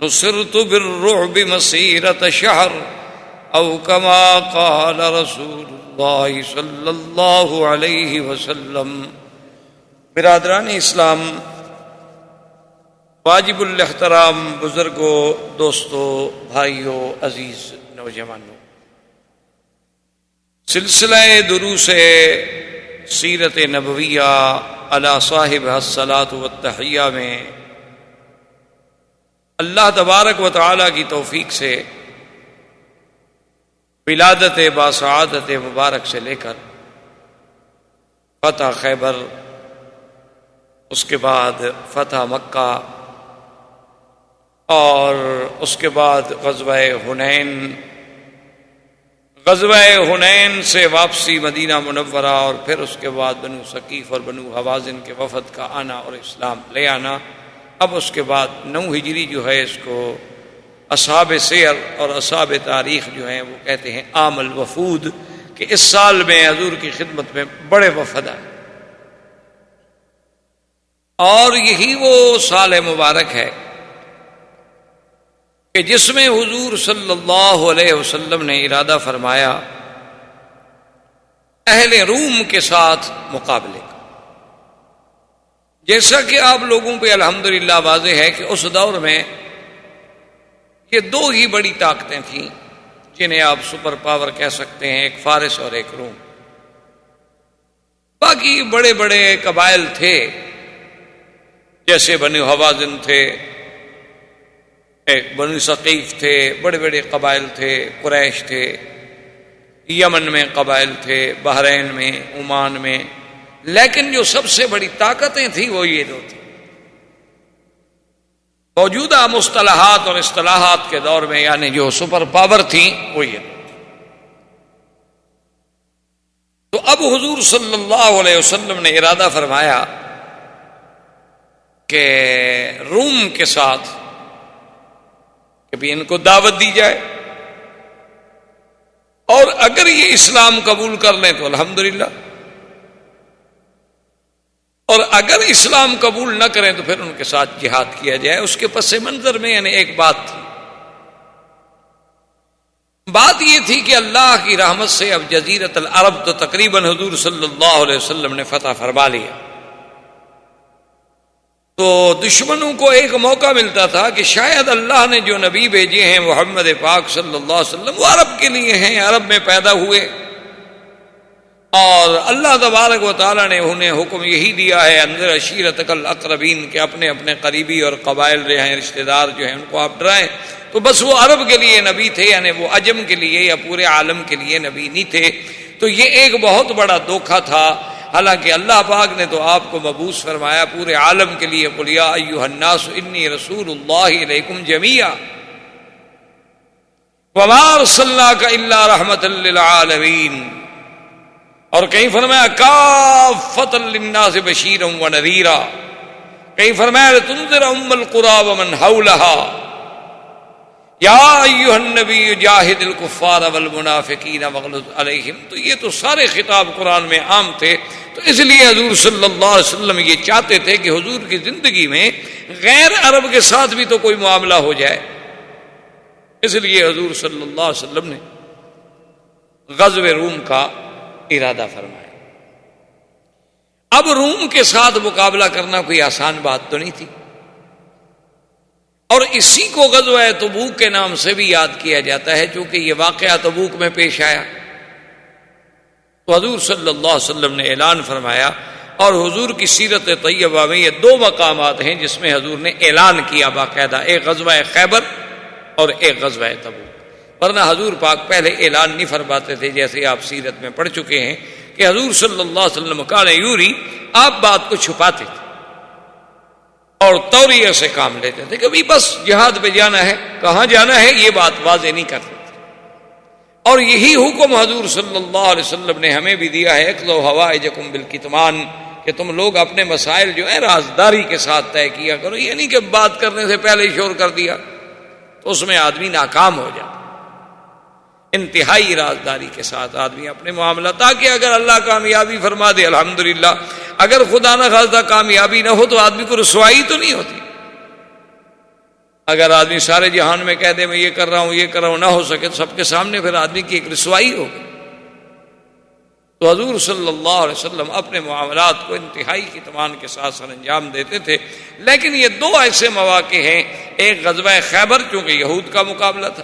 نصرت بالرعب مسيرة شهر أو كما قال رسول الله صلى الله عليه وسلم. برادران اسلام، واجب الاحترام بزرگوں، دوستوں، بھائیوں، عزیز نوجوانوں، سلسلہ دروس سیرت نبویہ علی صاحب الصلاۃ والتحیہ میں اللہ تبارک و تعالی کی توفیق سے ولادت باسعادت مبارک سے لے کر فتح خیبر، اس کے بعد فتح مکہ، اور اس کے بعد غزوہ حنین، غزوہ حنین سے واپسی مدینہ منورہ، اور پھر اس کے بعد بنو ثقیف اور بنو حوازن کے وفد کا آنا اور اسلام لے آنا۔ اب اس کے بعد 9 ہجری جو ہے اس کو اصحاب سیر اور اصحاب تاریخ جو ہیں وہ کہتے ہیں عام الوفود، کہ اس سال میں حضور کی خدمت میں بڑے وفد آئے، اور یہی وہ سال مبارک ہے کہ جس میں حضور صلی اللہ علیہ وسلم نے ارادہ فرمایا اہل روم کے ساتھ مقابلے کا۔ جیسا کہ آپ لوگوں پہ الحمدللہ واضح ہے کہ اس دور میں یہ 2 ہی بڑی طاقتیں تھیں جنہیں آپ سپر پاور کہہ سکتے ہیں، ایک فارس اور ایک روم۔ باقی بڑے بڑے قبائل تھے، جیسے بنو حوازن تھے، ایک بنو ثقیف تھے، بڑے بڑے قبائل تھے، قریش تھے، یمن میں قبائل تھے، بحرین میں، عمان میں، لیکن جو سب سے بڑی طاقتیں تھیں وہ یہ 2 تھیں۔ موجودہ مصطلحات اور اصطلاحات کے دور میں یعنی جو سپر پاور تھیں وہ یہ 2 تھیں۔ تو اب حضور صلی اللہ علیہ وسلم نے ارادہ فرمایا کہ روم کے ساتھ کبھی ان کو دعوت دی جائے، اور اگر یہ اسلام قبول کر لیں تو الحمدللہ، اور اگر اسلام قبول نہ کریں تو پھر ان کے ساتھ جہاد کیا جائے۔ اس کے پس منظر میں یعنی ایک بات تھی، بات یہ تھی کہ اللہ کی رحمت سے اب جزیرت العرب تو تقریباً حضور صلی اللہ علیہ وسلم نے فتح فرما لیا، تو دشمنوں کو ایک موقع ملتا تھا کہ شاید اللہ نے جو نبی بھیجے ہیں محمد پاک صلی اللہ علیہ وسلم وہ عرب کے لیے ہیں، عرب میں پیدا ہوئے، اور اللہ تبارک و تعالیٰ نے انہیں حکم یہی دیا ہے انذر عشیرتک الاقربین، کہ اپنے اپنے قریبی اور قبائل جو ہیں رشتہ دار جو ہیں ان کو آپ ڈرائیں۔ تو بس وہ عرب کے لیے نبی تھے، یعنی وہ عجم کے لیے یا پورے عالم کے لیے نبی نہیں تھے۔ تو یہ ایک بہت بڑا دھوکہ تھا، حالانکہ اللہ پاک نے تو آپ کو مبعوث فرمایا پورے عالم کے لیے، قل یا ایھا الناس انی رسول اللہ الیکم جمیعا وما ارسلناک الا رحمۃ للعالمین، اور کہیں فرمایا کافۃ للناس بشیرا ونذیرا، کہیں فرمایا لتنذر ام القری ومن حولها یا ایھا النبی جاہد الکفار والمنافقین واغلظ علیہم۔ تو یہ تو سارے خطاب قرآن میں عام تھے، تو اس لیے حضور صلی اللہ علیہ وسلم یہ چاہتے تھے کہ حضور کی زندگی میں غیر عرب کے ساتھ بھی تو کوئی معاملہ ہو جائے، اس لیے حضور صلی اللہ علیہ وسلم نے غزوہ روم کا ارادہ فرمایا۔ اب روم کے ساتھ مقابلہ کرنا کوئی آسان بات تو نہیں تھی، اور اسی کو غزوہ تبوک کے نام سے بھی یاد کیا جاتا ہے، چونکہ یہ واقعہ تبوک میں پیش آیا۔ تو حضور صلی اللہ علیہ وسلم نے اعلان فرمایا، اور حضور کی سیرت طیبہ میں یہ 2 مقامات ہیں جس میں حضور نے اعلان کیا باقاعدہ، ایک غزوہ خیبر اور ایک غزوہ تبوک، ورنہ حضور پاک پہلے اعلان نہیں فرماتے تھے، جیسے آپ سیرت میں پڑھ چکے ہیں کہ حضور صلی اللہ علیہ وسلم کان یوری، آپ بات کو چھپاتے تھے اور توریہ سے کام لیتے تھے، کبھی بس جہاد پہ جانا ہے، کہاں جانا ہے یہ بات واضح نہیں کرتے تھے۔ اور یہی حکم حضور صلی اللہ علیہ وسلم نے ہمیں بھی دیا ہے، اقضوا حوائجکم بالکتمان، کہ تم لوگ اپنے مسائل جو ہیں رازداری کے ساتھ طے کیا کرو، یہ نہیں کہ بات کرنے سے پہلے ہی شور کر دیا تو اس میں آدمی ناکام ہو جاتا۔ انتہائی رازداری کے ساتھ آدمی اپنے معاملہ، تاکہ اگر اللہ کامیابی فرما دے الحمدللہ، اگر خدا نہ خواستہ کامیابی نہ ہو تو آدمی کو رسوائی تو نہیں ہوتی۔ اگر آدمی سارے جہان میں کہہ دے میں یہ کر رہا ہوں یہ کر رہا ہوں، نہ ہو سکے تو سب کے سامنے پھر آدمی کی ایک رسوائی ہوگی۔ تو حضور صلی اللہ علیہ وسلم اپنے معاملات کو انتہائی اطمینان کے ساتھ سر انجام دیتے تھے، لیکن یہ 2 ایسے مواقع ہیں، ایک غزوہ خیبر چونکہ یہود کا مقابلہ تھا،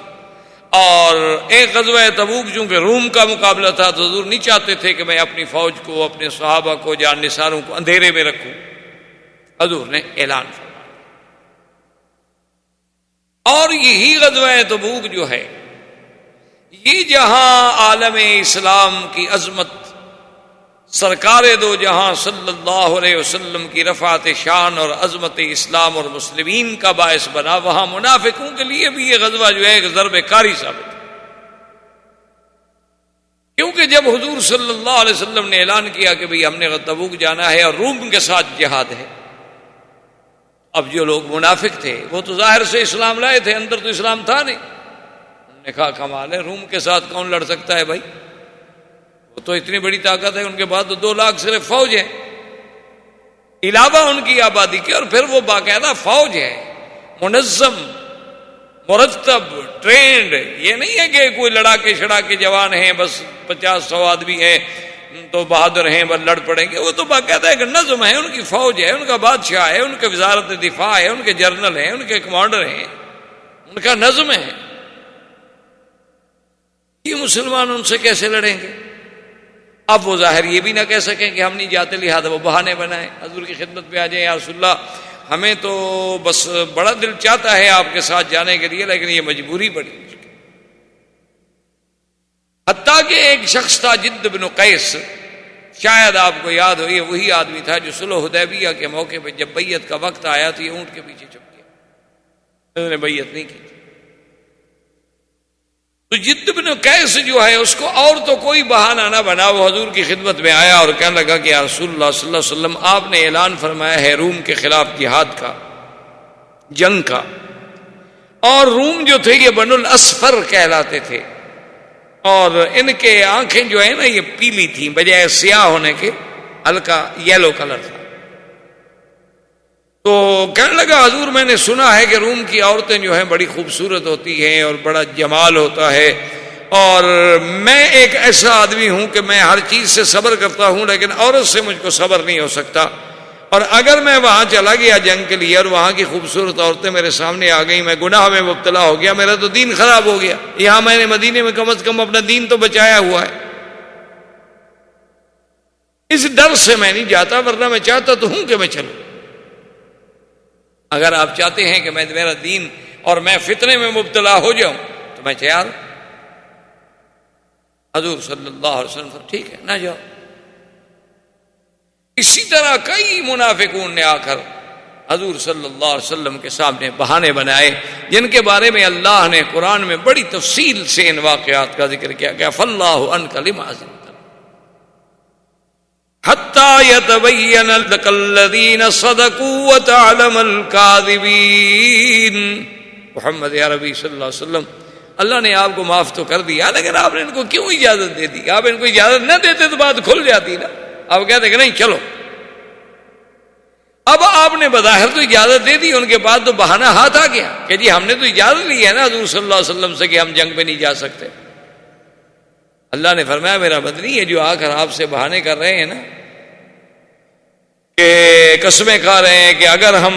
اور ایک غزوہ تبوک چونکہ روم کا مقابلہ تھا تو حضور نہیں چاہتے تھے کہ میں اپنی فوج کو، اپنے صحابہ کو، جان نثاروں کو اندھیرے میں رکھوں، حضور نے اعلان فرمایا۔ اور یہی غزوہ تبوک جو ہے یہ جہاں عالم اسلام کی عظمت، سرکار دو جہاں صلی اللہ علیہ وسلم کی رفعت شان اور عظمت اسلام اور مسلمین کا باعث بنا، وہاں منافقوں کے لیے بھی یہ غزوہ جو ہے ایک ضرب کاری ثابت ہے، کیونکہ جب حضور صلی اللہ علیہ وسلم نے اعلان کیا کہ بھئی ہم نے تبوک جانا ہے اور روم کے ساتھ جہاد ہے، اب جو لوگ منافق تھے وہ تو ظاہر سے اسلام لائے تھے، اندر تو اسلام تھا نہیں، انہوں نے کہا کمال ہے، روم کے ساتھ کون لڑ سکتا ہے بھائی، وہ تو اتنی بڑی طاقت ہے، ان کے بعد تو 2 لاکھ صرف فوج ہے علاوہ ان کی آبادی کے، اور پھر وہ باقاعدہ فوج ہے، منظم، مرتب، ٹرینڈ، یہ نہیں ہے کہ کوئی لڑا کے شڑا کے جوان ہیں، بس 50-100 آدمی ہیں تو بہادر ہیں بس لڑ پڑیں گے، وہ تو باقاعدہ ایک نظم ہے، ان کی فوج ہے، ان کا بادشاہ ہے، ان کے وزارت دفاع ہے، ان کے جنرل ہیں، ان کے کمانڈر ہیں، ان کا نظم ہے، یہ مسلمان ان سے کیسے لڑیں گے؟ اب وہ ظاہر یہ بھی نہ کہہ سکیں کہ ہم نہیں جاتے، لہذا وہ بہانے بنائیں، حضور کی خدمت پہ آ جائیں، یا رسول اللہ ہمیں تو بس بڑا دل چاہتا ہے آپ کے ساتھ جانے کے لیے، لیکن یہ مجبوری بڑی مشکل۔ حتیٰ کہ ایک شخص تھا جد بن قیس، شاید آپ کو یاد ہو، یہ وہی آدمی تھا جو صلح حدیبیہ کے موقع پہ جب بیعت کا وقت آیا تو یہ اونٹ کے پیچھے چھپ گیا، انہوں نے بیعت نہیں کی تھی۔ تو جد بن قیس جو ہے اس کو اور تو کوئی بہانہ نہ بنا، وہ حضور کی خدمت میں آیا اور کہنے لگا کہ یا رسول اللہ صلی اللہ علیہ وسلم، آپ نے اعلان فرمایا ہے روم کے خلاف جہاد کا، جنگ کا، اور روم جو تھے یہ بنو الاسفر کہلاتے تھے، اور ان کے آنکھیں جو ہے نا یہ پیلی تھیں، بجائے سیاہ ہونے کے ہلکا یلو کلر تھا۔ تو کہنے لگا حضور میں نے سنا ہے کہ روم کی عورتیں جو ہیں بڑی خوبصورت ہوتی ہیں اور بڑا جمال ہوتا ہے، اور میں ایک ایسا آدمی ہوں کہ میں ہر چیز سے صبر کرتا ہوں، لیکن عورت سے مجھ کو صبر نہیں ہو سکتا، اور اگر میں وہاں چلا گیا جنگ کے لیے اور وہاں کی خوبصورت عورتیں میرے سامنے آ گئیں، میں گناہ میں مبتلا ہو گیا، میرا تو دین خراب ہو گیا، یہاں میں نے مدینے میں کم از کم اپنا دین تو بچایا ہوا ہے، اس ڈر سے میں نہیں جاتا، ورنہ میں چاہتا تو ہوں کہ میں چلوں، اگر آپ چاہتے ہیں کہ میں میرا دین اور میں فتنے میں مبتلا ہو جاؤں تو میں تیار ہوں۔ حضور صلی اللہ علیہ وسلم ٹھیک ہے نہ جاؤ۔ اسی طرح کئی منافقون نے آ کر حضور صلی اللہ علیہ وسلم کے سامنے بہانے بنائے، جن کے بارے میں اللہ نے قرآن میں بڑی تفصیل سے ان واقعات کا ذکر کیا کہ فاللہ عنک لما عزمت حتی یتبین لک الذین صدقوا وتعلم الکاذبین۔ محمد عربی صلی اللہ علیہ وسلم، اللہ نے آپ کو معاف تو کر دیا، لیکن آپ نے ان کو کیوں اجازت دے دی؟ آپ ان کو اجازت نہ دیتے تو بات کھل جاتی نا، آپ کہتے کہ نہیں چلو، اب آپ نے بظاہر تو اجازت دے دی، ان کے بعد تو بہانہ ہاتھ آ گیا کہ جی ہم نے تو اجازت لی ہے نا حضور صلی اللہ علیہ وسلم سے کہ ہم جنگ پہ نہیں جا سکتے۔ اللہ نے فرمایا میرا بدنی ہے جو آ کر آپ سے بہانے کر رہے ہیں نا، کہ قسمیں کھا رہے ہیں کہ اگر ہم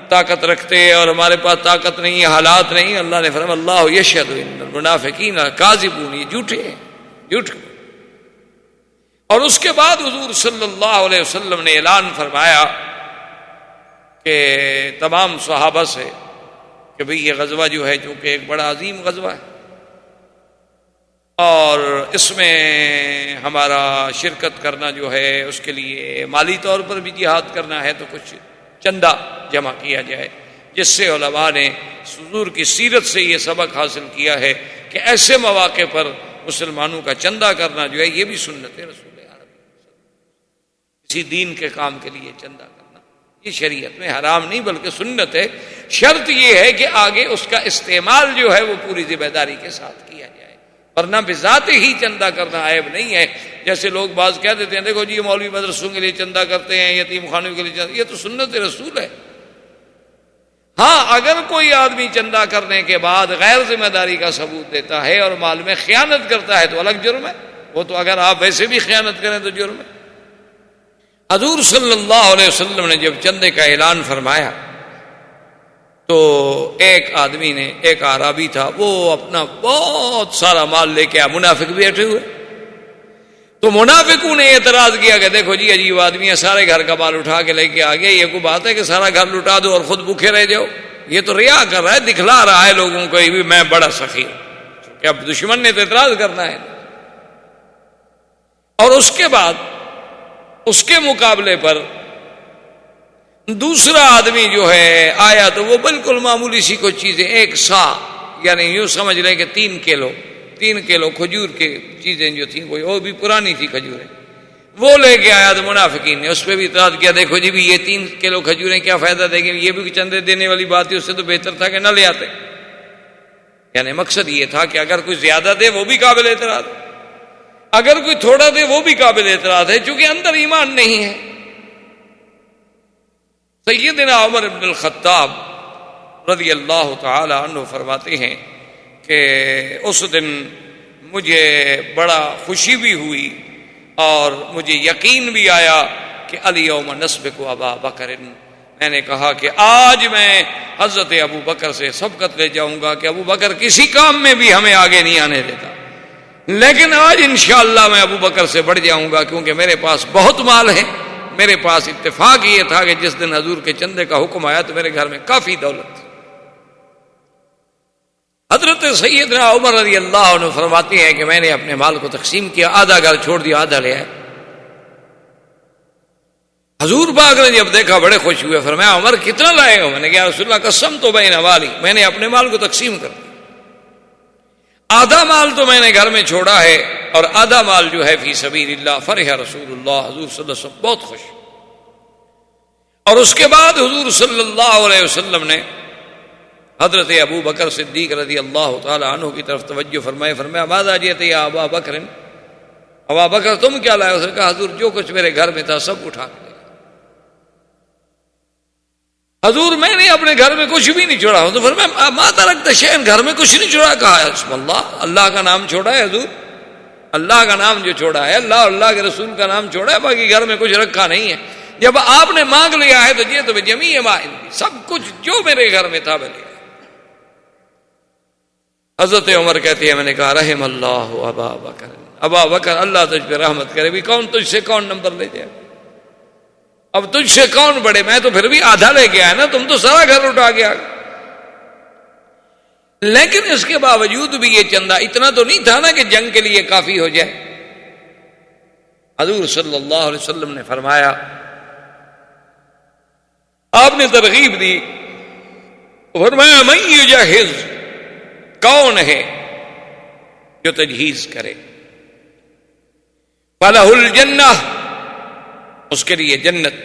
طاقت رکھتے اور ہمارے پاس طاقت نہیں، حالات نہیں، اللہ نے فرمایا اللہ یشہد ان المنافقین کاذبون، یہ جھوٹے ہیں، جھوٹ۔ اور اس کے بعد حضور صلی اللہ علیہ وسلم نے اعلان فرمایا کہ تمام صحابہ سے کہ بھئی یہ غزوہ جو ہے چونکہ ایک بڑا عظیم غزوہ ہے اور اس میں ہمارا شرکت کرنا جو ہے اس کے لیے مالی طور پر بھی جہاد کرنا ہے، تو کچھ چندہ جمع کیا جائے، جس سے علماء نے حضور کی سیرت سے یہ سبق حاصل کیا ہے کہ ایسے مواقع پر مسلمانوں کا چندہ کرنا جو ہے یہ بھی سنت ہے رسول عربی، کسی دین کے کام کے لیے چندہ کرنا یہ شریعت میں حرام نہیں بلکہ سنت ہے، شرط یہ ہے کہ آگے اس کا استعمال جو ہے وہ پوری ذمہ داری کے ساتھ کیا جائے، ورنہ بذات ہی چندہ کرنا عیب نہیں ہے۔ جیسے لوگ بعض کہہ دیتے ہیں دیکھو جی یہ مولوی مدرسوں کے لیے چندہ کرتے ہیں، یتیم خانوں کے لیے چندہ، یہ تو سنت رسول ہے۔ ہاں اگر کوئی آدمی چندہ کرنے کے بعد غیر ذمہ داری کا ثبوت دیتا ہے اور مال میں خیانت کرتا ہے تو الگ جرم ہے، وہ تو اگر آپ ویسے بھی خیانت کریں تو جرم ہے۔ حضور صلی اللہ علیہ وسلم نے جب چندے کا اعلان فرمایا تو ایک آدمی نے، ایک اعرابی تھا، وہ اپنا بہت سارا مال لے کے آیا، منافق بھی بیٹھے ہوئے. تو منافقوں نے اعتراض کیا کہ دیکھو جی عجیب آدمی ہے، سارے گھر کا مال اٹھا کے لے کے آ گیا، یہ کوئی بات ہے کہ سارا گھر لٹا دو اور خود بھوکے رہ جاؤ؟ یہ تو ریا کر رہا ہے، دکھلا رہا ہے لوگوں کو بھی میں بڑا سخی ہوں، کہ اب دشمن نے تو اعتراض کرنا ہے. اور اس کے بعد اس کے مقابلے پر دوسرا آدمی جو ہے آیا، تو وہ بالکل معمولی سی کوئی چیزیں، ایک سا، یعنی یوں سمجھ لیں کہ 3 کلو کھجور کی چیزیں جو تھیں، وہ بھی پرانی تھی کھجوریں، وہ لے کے آیا. تو منافقین نے اس پہ بھی اعتراض کیا، دیکھو جی بھی یہ 3 کلو کھجوریں کیا فائدہ دیں گے، یہ بھی چندے دینے والی بات ہے، اس سے تو بہتر تھا کہ نہ لے آتے. یعنی مقصد یہ تھا کہ اگر کوئی زیادہ دے وہ بھی قابل اعتراض، اگر کوئی تھوڑا دے وہ بھی قابل اعتراض ہے، چونکہ اندر ایمان نہیں ہے. سیدنا عمر بن الخطاب رضی اللہ تعالی عنہ فرماتے ہیں کہ اس دن مجھے بڑا خوشی بھی ہوئی اور مجھے یقین بھی آیا کہ الیوم نسبق ابا بکر. میں نے کہا کہ آج میں حضرت ابو بکر سے سبقت لے جاؤں گا کہ ابو بکر کسی کام میں بھی ہمیں آگے نہیں آنے دیتا، لیکن آج انشاءاللہ میں ابو بکر سے بڑھ جاؤں گا، کیونکہ میرے پاس بہت مال ہے. میرے پاس اتفاق یہ تھا کہ جس دن حضور کے چندے کا حکم آیا تو میرے گھر میں کافی دولت تھی. حضرت سیدنا عمر رضی اللہ عنہ فرماتے ہیں کہ میں نے اپنے مال کو تقسیم کیا، آدھا گھر چھوڑ دیا، آدھا لے آیا. حضور پاک نے جب دیکھا بڑے خوش ہوئے، فرمایا عمر کتنا لائے ہو؟ میں نے کہا رسول اللہ قسم تو بین والی، میں نے اپنے مال کو تقسیم کر دیا، آدھا مال تو میں نے گھر میں چھوڑا ہے اور آدھا مال جو ہے فی سبیل اللہ. فرح رسول اللہ، حضور صلی اللہ علیہ وسلم بہت خوش. اور اس کے بعد حضور صلی اللہ علیہ وسلم نے حضرت ابو بکر صدیق رضی اللہ تعالی عنہ کی طرف توجہ فرمائے، فرمایا ماذا جئت یا ابا بکر، ابا بکر تم کیا لائے؟ اس نے کہا حضور جو کچھ میرے گھر میں تھا سب اٹھا کے لے گیا. حضور میں نے اپنے گھر میں کچھ بھی نہیں چھوڑا. تو فرمایا ما ترکت شیئا، گھر میں کچھ نہیں چھوڑا. کہا بسم اللہ، اللہ کا نام چھوڑا ہے حضور، اللہ کا نام جو چھوڑا ہے، اللہ اور اللہ کے رسول کا نام چھوڑا ہے، باقی گھر میں کچھ رکھا نہیں ہے. جب آپ نے مانگ لیا ہے تو یہ تو جمیع ما عندی، سب کچھ جو میرے گھر میں تھا میں لیا. حضرت عمر کہتے ہیں میں نے کہا رحم اللہ ابا بکر، ابا بکر اللہ تجھ پہ رحمت کرے، بھی کون تجھ سے کون نمبر لے جائے، اب تجھ سے کون بڑے، میں تو پھر بھی آدھا لے کے آیا نا، تم تو سارا گھر اٹھا گیا. لیکن اس کے باوجود بھی یہ چندہ اتنا تو نہیں تھا نا کہ جنگ کے لیے کافی ہو جائے. حضور صلی اللہ علیہ وسلم نے فرمایا، آپ نے ترغیب دی، فرمایا من یجہز، کون ہے جو تجہیز کرے، فلہ الجنہ، اس کے لیے جنت.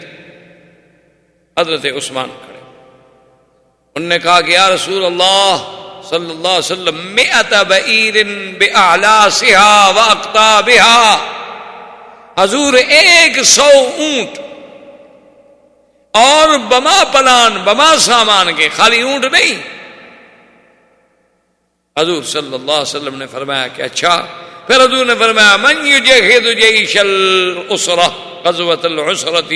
حضرت عثمان کھڑے، انہوں نے کہا کہ یا رسول اللہ صلی اللہ علیہ وسلم 100 بعیر باعلاسها واقطابها، حضور 100 اونٹ اور بما پلان بما سامان کے، خالی اونٹ نہیں. حضور صلی اللہ علیہ وسلم نے فرمایا کہ اچھا. پھر حضور نے فرمایا من یجہز جیش الاسرہ، غزوۃ العسرۃ.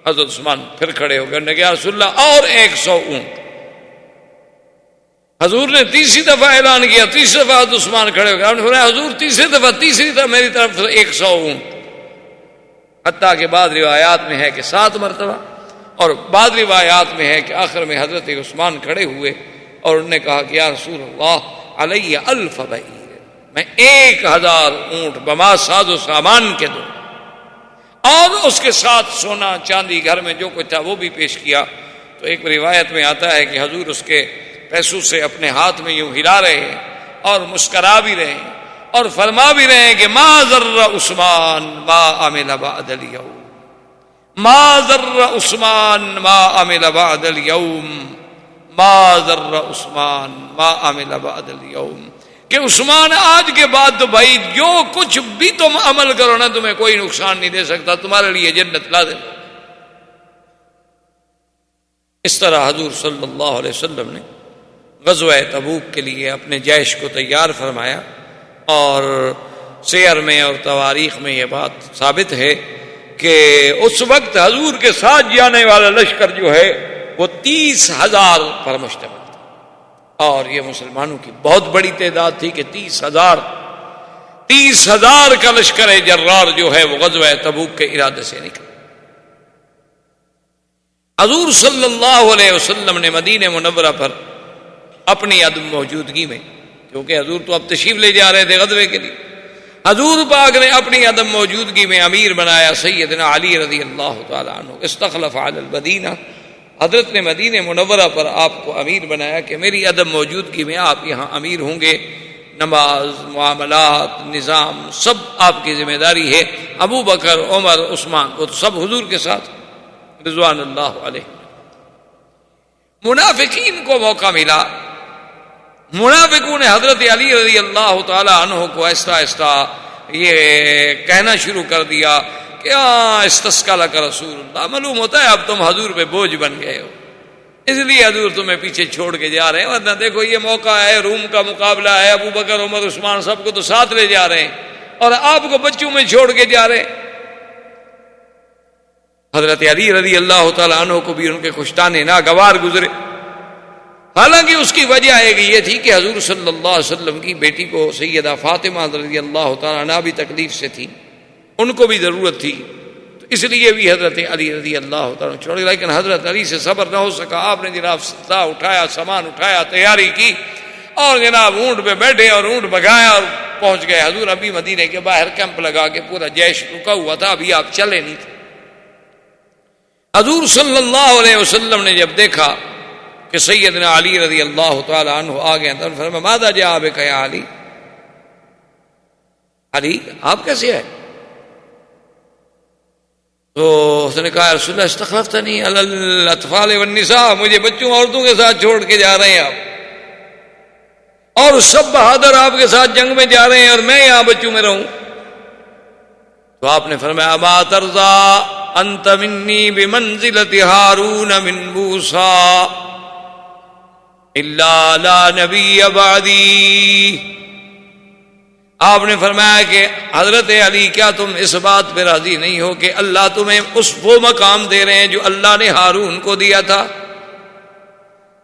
حضرت عثمان پھر کھڑے ہو گئے، انہوں نے کہا رسول اللہ اور 100 اونٹ. حضور نے تیسری دفعہ اعلان کیا، تیسری دفعہ حضرت عثمان کھڑے ہو گئے، انہوں نے فرمایا حضور تیسری دفعہ میری طرف سے 100 اونٹ. حتیٰ کہ بعض روایات میں ہے کہ 7 مرتبہ، اور بعض روایات میں ہے کہ آخر میں حضرت عثمان کھڑے ہوئے اور انہوں نے کہا کہ یا رسول اللہ علیہ 1000 بعیر، میں 1000 اونٹ بما ساز و سامان کے دوں، اور اس کے ساتھ سونا چاندی گھر میں جو کچھ تھا وہ بھی پیش کیا. تو ایک روایت میں آتا ہے کہ حضور اس کے پیسوں سے اپنے ہاتھ میں یوں ہلا رہے ہیں اور مسکرا بھی رہے ہیں اور فرما بھی رہے ہیں کہ ما ضر عثمان ما عمل بعد اليوم، ما ضر عثمان ما عمل بعد اليوم، ما ضر عثمان ما عمل بعد اليوم، کہ عثمان آج کے بعد تو بھائی جو کچھ بھی تم عمل کرو نا تمہیں کوئی نقصان نہیں دے سکتا، تمہارے لیے جنت لازم. اس طرح حضور صلی اللہ علیہ وسلم نے غزوہ تبوک کے لیے اپنے جیش کو تیار فرمایا. اور سیر میں اور تواریخ میں یہ بات ثابت ہے کہ اس وقت حضور کے ساتھ جانے والا لشکر جو ہے وہ 30,000 پر مشتمل تھا، اور یہ مسلمانوں کی بہت بڑی تعداد تھی کہ 30,000 کا لشکر جرار جو ہے وہ غزوہ تبوک کے ارادے سے نکلا۔ حضور صلی اللہ علیہ وسلم نے مدینہ منورہ پر اپنی عدم موجودگی میں، کیونکہ حضور تو اب تشریف لے جا رہے تھے غزوے کے لیے، حضور پاک نے اپنی عدم موجودگی میں امیر بنایا سیدنا علی رضی اللہ تعالی عنہ، استخلف علی المدینہ، حضرت نے مدینہ منورہ پر آپ کو امیر بنایا کہ میری عدم موجودگی میں آپ یہاں امیر ہوں گے، نماز، معاملات، نظام سب آپ کی ذمہ داری ہے۔ ابو بکر، عمر، عثمان وہ تو سب حضور کے ساتھ رضوان اللہ علیہ۔ منافقین کو موقع ملا، منافقوں نے حضرت علی رضی اللہ تعالی عنہ کو آہستہ آہستہ یہ کہنا شروع کر دیا کہ استسقى لك رسول اللہ، معلوم ہوتا ہے اب تم حضور پہ بوجھ بن گئے ہو، اس لیے حضور تمہیں پیچھے چھوڑ کے جا رہے ہیں، ورنہ دیکھو یہ موقع ہے، روم کا مقابلہ ہے، ابو بکر، عمر، عثمان سب کو تو ساتھ لے جا رہے ہیں اور آپ کو بچوں میں چھوڑ کے جا رہے ہیں۔ حضرت علی رضی اللہ تعالیٰ عنہ کو بھی ان کے کشتانے ناگوار گزرے، حالانکہ اس کی وجہ ایک یہ تھی کہ حضور صلی اللہ علیہ وسلم کی بیٹی کو سیدہ فاطمہ رضی اللہ تعالیٰ عنہ بھی تکلیف سے تھی، ان کو بھی ضرورت تھی، تو اس لیے بھی حضرت علی رضی اللہ تعالیٰ عنہ چھوڑ گئے، لیکن حضرت علی سے صبر نہ ہو سکا، آپ نے جناب سا اٹھایا، سامان اٹھایا، تیاری کی اور جناب اونٹ پہ بیٹھے اور اونٹ بگایا اور پہنچ گئے۔ حضور ابھی مدینے کے باہر کیمپ لگا کے پورا جیش رکا ہوا تھا، ابھی آپ چلے نہیں تھے۔ حضور صلی اللہ علیہ وسلم نے جب دیکھا کہ سیدنا علی رضی اللہ تعالی عنہ آ گئے تو فرمایا ماذا جاء بک یا علی، علی آپ کیسے آئے؟ تو اس نے کہا رسول اللہ استخلفتنی علی الاطفال والنساء، مجھے بچوں عورتوں کے ساتھ چھوڑ کے جا رہے ہیں آپ، اور سب بہادر آپ کے ساتھ جنگ میں جا رہے ہیں اور میں یہاں بچوں میں رہوں؟ تو آپ نے فرمایا اما ترضى انت منی بمنزلۃ ہارون من موسیٰ الا لا نبی بعدی۔ آپ نے فرمایا کہ حضرت علی کیا تم اس بات پہ راضی نہیں ہو کہ اللہ تمہیں وہ مقام دے رہے ہیں جو اللہ نے ہارون کو دیا تھا،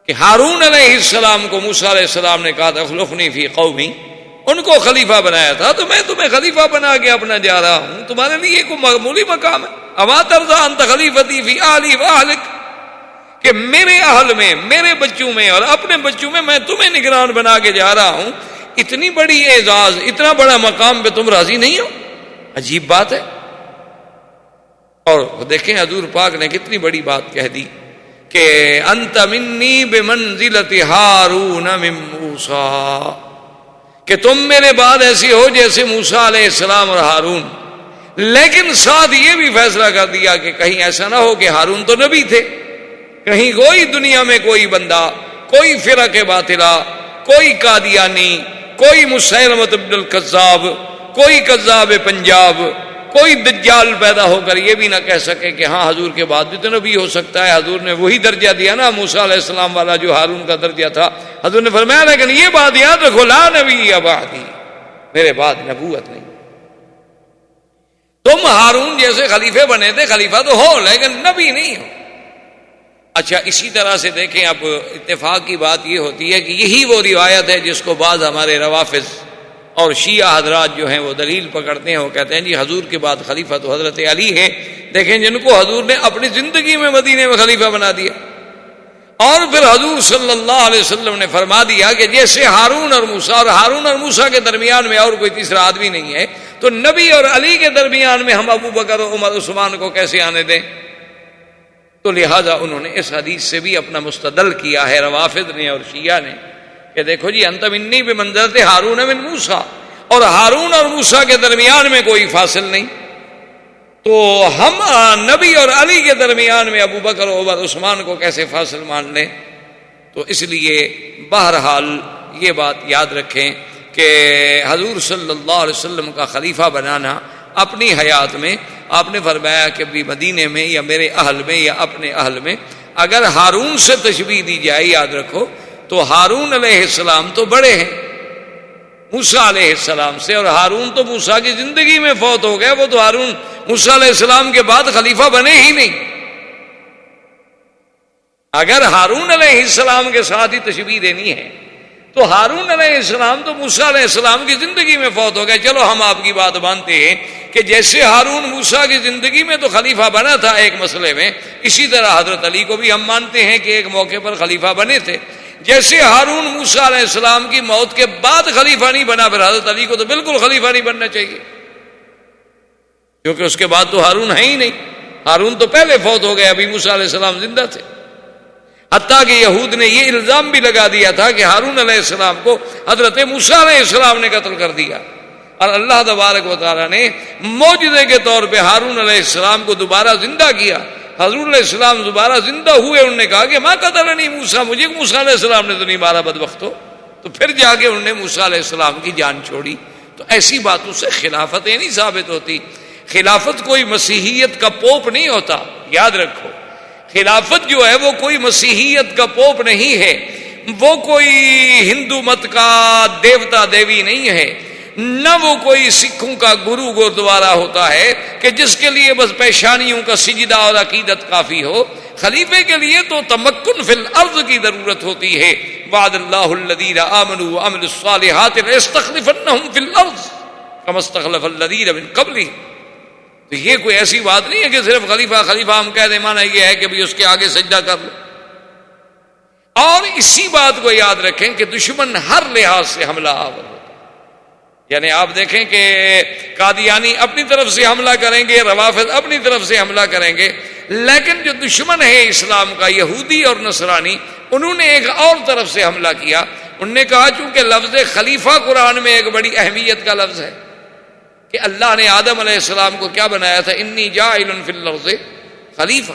کہ ہارون علیہ السلام کو موسیٰ علیہ السلام نے کہا تھا اخلفنی فی قومی، ان کو خلیفہ بنایا تھا، تو میں تمہیں خلیفہ بنا کے اپنا جا رہا ہوں، تمہارے لیے کوئی معمولی مقام ہے؟ اما ترضى انت خلیفتی فی اہلی و اہلک، کہ میرے اہل میں، میرے بچوں میں اور اپنے بچوں میں تمہیں نگران بنا کے جا رہا ہوں، اتنی بڑی اعزاز، اتنا بڑا مقام پہ تم راضی نہیں ہو؟ عجیب بات ہے۔ اور دیکھیں حضور پاک نے کتنی بڑی بات کہہ دی کہ انت منی بمنزلۃ ہارون من موسیٰ، کہ تم میرے بعد ایسے ہو جیسے موسیٰ علیہ السلام اور ہارون، لیکن ساتھ یہ بھی فیصلہ کر دیا کہ کہیں ایسا نہ ہو کہ ہارون تو نبی تھے، کہیں کوئی دنیا میں کوئی بندہ، کوئی فرق باطلہ، کوئی قادیانی، کوئی مسیلمہ ابن الکذاب، کوئی کذاب پنجاب، کوئی دجال پیدا ہو کر یہ بھی نہ کہہ سکے کہ ہاں حضور کے بعد بھی تو نبی ہو سکتا ہے۔ حضور نے وہی درجہ دیا نا موسیٰ علیہ السلام والا جو ہارون کا درجہ تھا، حضور نے فرمایا لیکن یہ بات یاد رکھو لا نبی بعدی، میرے بعد نبوت نہیں، تم ہارون جیسے خلیفے بنے تھے، خلیفہ تو ہو لیکن نبی نہیں ہو۔ اچھا اسی طرح سے دیکھیں اب اتفاق کی بات یہ ہوتی ہے کہ یہی وہ روایت ہے جس کو بعض ہمارے روافظ اور شیعہ حضرات جو ہیں وہ دلیل پکڑتے ہیں، وہ کہتے ہیں جی حضور کے بعد خلیفہ تو حضرت علی ہے، دیکھیں جن کو حضور نے اپنی زندگی میں مدینے میں خلیفہ بنا دیا، اور پھر حضور صلی اللہ علیہ وسلم نے فرما دیا کہ جیسے ہارون اور موسیٰ، اور ہارون اور موسیٰ کے درمیان میں اور کوئی تیسرا آدمی نہیں ہے، تو نبی اور علی کے درمیان میں ہم ابو بکر اور عمر عثمان کو کیسے آنے دیں؟ تو لہٰذا انہوں نے اس حدیث سے بھی اپنا مستدل کیا ہے روافض نے اور شیعہ نے کہ دیکھو جی انت منی بمنزلۃ ہارون من موسیٰ، اور ہارون اور موسیٰ کے درمیان میں کوئی فاصل نہیں، تو ہم نبی اور علی کے درمیان میں ابو بکر اور عمر عثمان کو کیسے فاصل مان لیں؟ تو اس لیے بہرحال یہ بات یاد رکھیں کہ حضور صلی اللہ علیہ وسلم کا خلیفہ بنانا اپنی حیات میں آپ نے فرمایا کہ بھی مدینے میں یا میرے اہل میں یا اپنے اہل میں اگر ہارون سے تشبیہ دی جائے، یاد رکھو تو ہارون علیہ السلام تو بڑے ہیں موسیٰ علیہ السلام سے، اور ہارون تو موسیٰ کی زندگی میں فوت ہو گئے، وہ تو ہارون موسیٰ علیہ السلام کے بعد خلیفہ بنے ہی نہیں۔ اگر ہارون علیہ السلام کے ساتھ ہی تشبیہ دینی ہے تو ہارون علیہ السلام تو موسیٰ علیہ السلام کی زندگی میں فوت ہو گئے. چلو ہم آپ کی بات مانتے ہیں کہ جیسے ہارون موسیٰ کی زندگی میں تو خلیفہ بنا تھا ایک مسئلے میں، اسی طرح حضرت علی کو بھی ہم مانتے ہیں کہ ایک موقع پر خلیفہ بنے تھے. جیسے ہارون موسیٰ علیہ السلام کی موت کے بعد خلیفہ نہیں بنا، پھر حضرت علی کو تو بالکل خلیفہ نہیں بننا چاہیے، کیونکہ اس کے بعد تو ہارون ہے ہی نہیں. ہارون تو پہلے فوت ہو گئے، ابھی موسیٰ علیہ السلام زندہ تھے. حتیٰ کہ یہود نے یہ الزام بھی لگا دیا تھا کہ ہارون علیہ السلام کو حضرت موسیٰ علیہ السلام نے قتل کر دیا، اور اللہ تبارک و تعالیٰ نے معجزے کے طور پہ ہارون علیہ السلام کو دوبارہ زندہ کیا. حضور علیہ السلام دوبارہ زندہ ہوئے، انہوں نے کہا کہ ماں قتلنی موسیٰ، مجھے موسیٰ علیہ السلام نے تو نہیں مارا بدبختو. تو پھر جا کے انہوں نے موسیٰ علیہ السلام کی جان چھوڑی. تو ایسی باتوں سے خلافتیں نہیں ثابت ہوتی. خلافت کوئی مسیحیت کا پوپ نہیں ہوتا، یاد رکھو. خلافت جو ہے وہ کوئی مسیحیت کا پوپ نہیں ہے، وہ کوئی ہندو مت کا دیوتا دیوی نہیں ہے، نہ وہ کوئی سکھوں کا گرو گردوارا ہوتا ہے کہ جس کے لیے بس پیشانیوں کا سجدہ اور عقیدت کافی ہو. خلیفے کے لیے تو تمکن فی الارض کی ضرورت ہوتی ہے. وعد اللہ الذین آمنوا وعملوا الصالحات ليستخلفنهم فی الارض کما استخلف الذین من قبلهم. تو یہ کوئی ایسی بات نہیں ہے کہ صرف خلیفہ ہم کہہ دیں، مانا یہ ہے کہ بھی اس کے آگے سجدہ کر لو. اور اسی بات کو یاد رکھیں کہ دشمن ہر لحاظ سے حملہ آور ہوتا ہے. یعنی آپ دیکھیں کہ قادیانی اپنی طرف سے حملہ کریں گے، روافض اپنی طرف سے حملہ کریں گے، لیکن جو دشمن ہے اسلام کا، یہودی اور نصرانی، انہوں نے ایک اور طرف سے حملہ کیا. انہوں نے کہا چونکہ لفظ خلیفہ قرآن میں ایک بڑی اہمیت کا لفظ ہے کہ اللہ نے آدم علیہ السلام کو کیا بنایا تھا، انی جاعل فی الارض خلیفہ،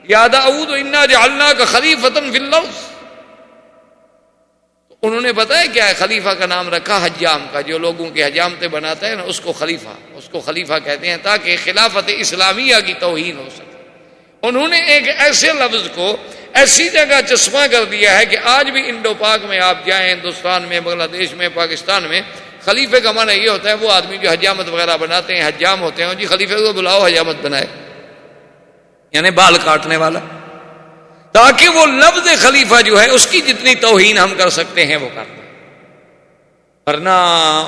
یا داؤد انا جعلناک خلیفۃ فی الارض. انہوں نے بتایا کیا ہے خلیفہ کا نام رکھا حجام کا، جو لوگوں کی حجامتیں بناتا ہے نا اس کو خلیفہ کہتے ہیں، تاکہ خلافت اسلامیہ کی توہین ہو سکے. انہوں نے ایک ایسے لفظ کو ایسی جگہ چشمہ کر دیا ہے کہ آج بھی انڈو پاک میں آپ جائیں، ہندوستان میں، بنگلہ دیش میں، پاکستان میں، خلیفے کا معنی یہ ہوتا ہے وہ آدمی جو حجامت وغیرہ بناتے ہیں، حجام ہوتے ہیں، جی خلیفے کو بلاؤ حجامت بنائے، یعنی بال کاٹنے والا، تاکہ وہ لفظ خلیفہ جو ہے اس کی جتنی توہین ہم کر سکتے ہیں وہ کرنا. ورنہ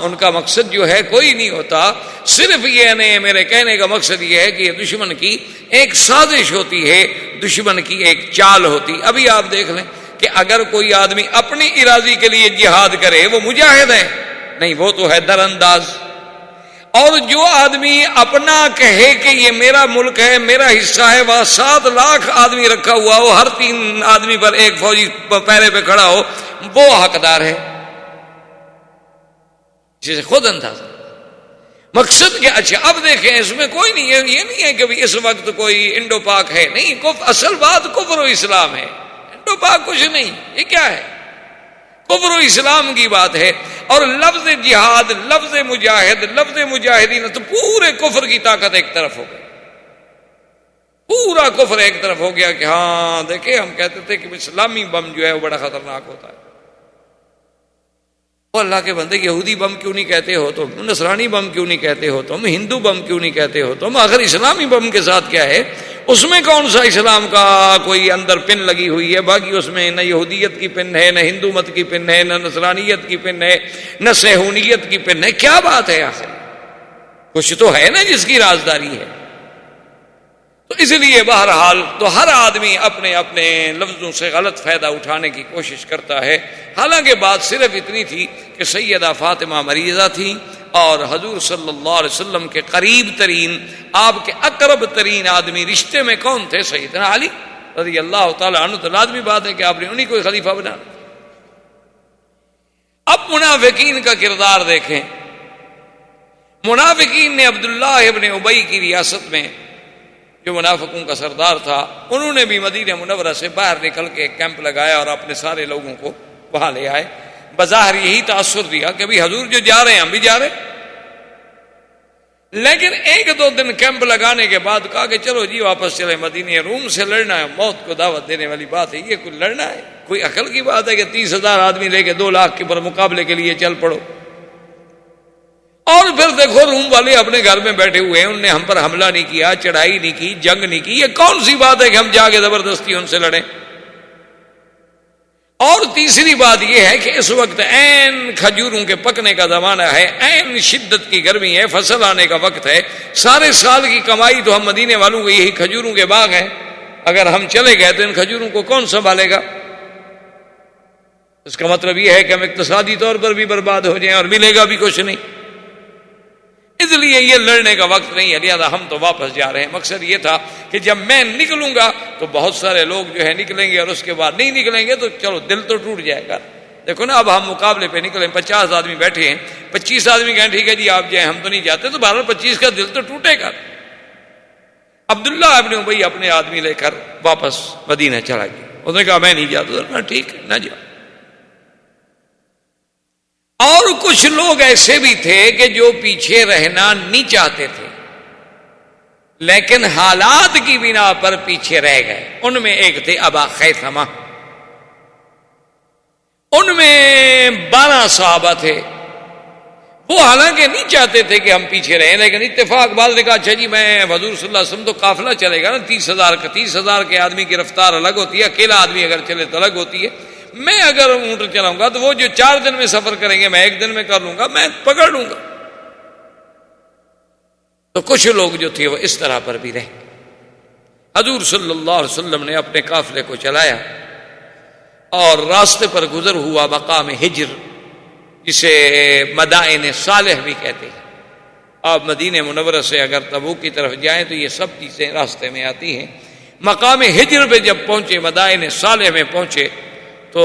ان کا مقصد جو ہے کوئی نہیں ہوتا. صرف یہ نہیں، میرے کہنے کا مقصد یہ ہے کہ یہ دشمن کی ایک سازش ہوتی ہے، دشمن کی ایک چال ہوتی. ابھی آپ دیکھ لیں کہ اگر کوئی آدمی اپنی ارادی کے لیے جہاد کرے وہ مجاہد ہے نہیں، وہ تو ہے در انداز. اور جو آدمی اپنا کہے کہ یہ میرا ملک ہے، میرا حصہ ہے، وہاں 7 لاکھ آدمی رکھا ہوا ہو، ہر 3 آدمی پر ایک فوجی پیرے پہ کھڑا ہو، وہ حقدار ہے، جسے خود اندازہ. مقصد کہ اچھا اب دیکھیں اس میں کوئی نہیں ہے، یہ نہیں ہے کہ اس وقت کوئی انڈو پاک ہے، نہیں، اصل بات کفر و اسلام ہے. انڈو پاک کچھ نہیں، یہ کیا ہے؟ کفر و اسلام کی بات ہے. اور لفظ جہاد، لفظ مجاہد، لفظ مجاہدین، تو پورے کفر کی طاقت ایک طرف ہو گئی، پورا کفر ایک طرف ہو گیا. کہ ہاں دیکھیں ہم کہتے تھے کہ اسلامی بم جو ہے وہ بڑا خطرناک ہوتا ہے. وہ اللہ کے بندے، یہودی بم کیوں نہیں کہتے ہو تم، نصرانی بم کیوں نہیں کہتے ہو تم، ہندو بم کیوں نہیں کہتے ہو تم؟ آخر اسلامی بم کے ساتھ کیا ہے؟ اس میں کون سا اسلام کا کوئی اندر پن لگی ہوئی ہے؟ باقی اس میں نہ یہودیت کی پن ہے، نہ ہندو مت کی پن ہے، نہ نصرانیت کی پن ہے، نہ صہیونیت کی پن ہے. کیا بات ہے آخر؟ کچھ تو ہے نا جس کی رازداری ہے. تو اس لیے بہرحال تو ہر آدمی اپنے اپنے لفظوں سے غلط فائدہ اٹھانے کی کوشش کرتا ہے. حالانکہ بات صرف اتنی تھی کہ سیدہ فاطمہ مریضہ تھی اور حضور صلی اللہ علیہ وسلم کے قریب ترین، آپ کے اقرب ترین آدمی رشتے میں کون تھے؟ سیدنا علی رضی اللہ تعالیٰ عنہ. تو لازمی بات ہے کہ آپ نے انہیں کوئی خلیفہ بنا. اب منافقین کا کردار دیکھیں. منافقین نے عبداللہ ابن ابی کی ریاست میں، جو منافقوں کا سردار تھا، انہوں نے بھی مدینہ منورہ سے باہر نکل کے ایک کیمپ لگایا اور اپنے سارے لوگوں کو وہاں لے آئے. بظاہر یہی تاثر دیا کہ بھی حضور جو جا رہے ہیں ہم بھی جا رہے ہیں. لیکن 1-2 دن کیمپ لگانے کے بعد کہا کہ چلو جی واپس چلے، مدینہ روم سے لڑنا ہے، موت کو دعوت دینے والی بات ہے، یہ کوئی لڑنا ہے؟ کوئی عقل کی بات ہے کہ 30,000 آدمی لے کے 2 لاکھ کے پر مقابلے کے لیے چل پڑو؟ اور پھر دیکھو روم والے اپنے گھر میں بیٹھے ہوئے ہیں، انہوں نے ہم پر حملہ نہیں کیا، چڑھائی نہیں کی، جنگ نہیں کی. یہ کون سی بات ہے کہ ہم جا کے زبردستی ان سے لڑیں؟ اور تیسری بات یہ ہے کہ اس وقت عین کھجوروں کے پکنے کا زمانہ ہے، عین شدت کی گرمی ہے، فصل آنے کا وقت ہے، سارے سال کی کمائی تو ہم مدینے والوں کو یہی کھجوروں کے باغ ہیں، اگر ہم چلے گئے تو ان کھجوروں کو کون سنبھالے گا؟ اس کا مطلب یہ ہے کہ ہم اقتصادی طور پر بھی برباد ہو جائیں اور ملے گا بھی کچھ نہیں، اس لیے یہ لڑنے کا وقت نہیں ہے، لہذا ہم تو واپس جا رہے ہیں۔ مقصد یہ تھا کہ جب میں نکلوں گا تو بہت سارے لوگ جو ہے نکلیں گے، اور اس کے بعد نہیں نکلیں گے تو چلو دل تو ٹوٹ جائے گا۔ دیکھو نا، اب ہم مقابلے پہ نکلیں، 50 آدمی بیٹھے ہیں، 25 آدمی کہیں ٹھیک ہے جی آپ جائیں، ہم تو نہیں جاتے، تو 12-25 کا دل تو ٹوٹے گا۔ عبداللہ ابن ابی اپنے آدمی لے کر واپس مدینہ چلا گیا، اس نے کہا میں نہیں جاتا، ٹھیک ہے نہ جاؤ۔ اور کچھ لوگ ایسے بھی تھے کہ جو پیچھے رہنا نہیں چاہتے تھے لیکن حالات کی بنا پر پیچھے رہ گئے، ان میں ایک تھے ابا خیثمہ، ان میں 12 صحابہ تھے، وہ حالانکہ نہیں چاہتے تھے کہ ہم پیچھے رہیں، لیکن اتفاق بعض نے کہا اچھا جی میں حضور صلی اللہ علیہ وسلم تو قافلہ چلے گا نا 30,000 کے آدمی کی رفتار الگ ہوتی ہے، اکیلا آدمی اگر چلے تو الگ ہوتی ہے، میں اگر اونٹ چلاؤں گا تو وہ جو 4 دن میں سفر کریں گے میں 1 دن میں کر لوں گا، میں پکڑ لوں گا۔ تو کچھ لوگ جو تھے وہ اس طرح پر بھی رہے۔ حضور صلی اللہ علیہ وسلم نے اپنے قافلے کو چلایا اور راستے پر گزر ہوا مقام ہجر، جسے مدائن صالح بھی کہتے ہیں۔ آپ مدینہ منورہ سے اگر تبوک کی طرف جائیں تو یہ سب چیزیں راستے میں آتی ہیں۔ مقام ہجر پہ جب پہنچے، مدائن صالح میں پہنچے، تو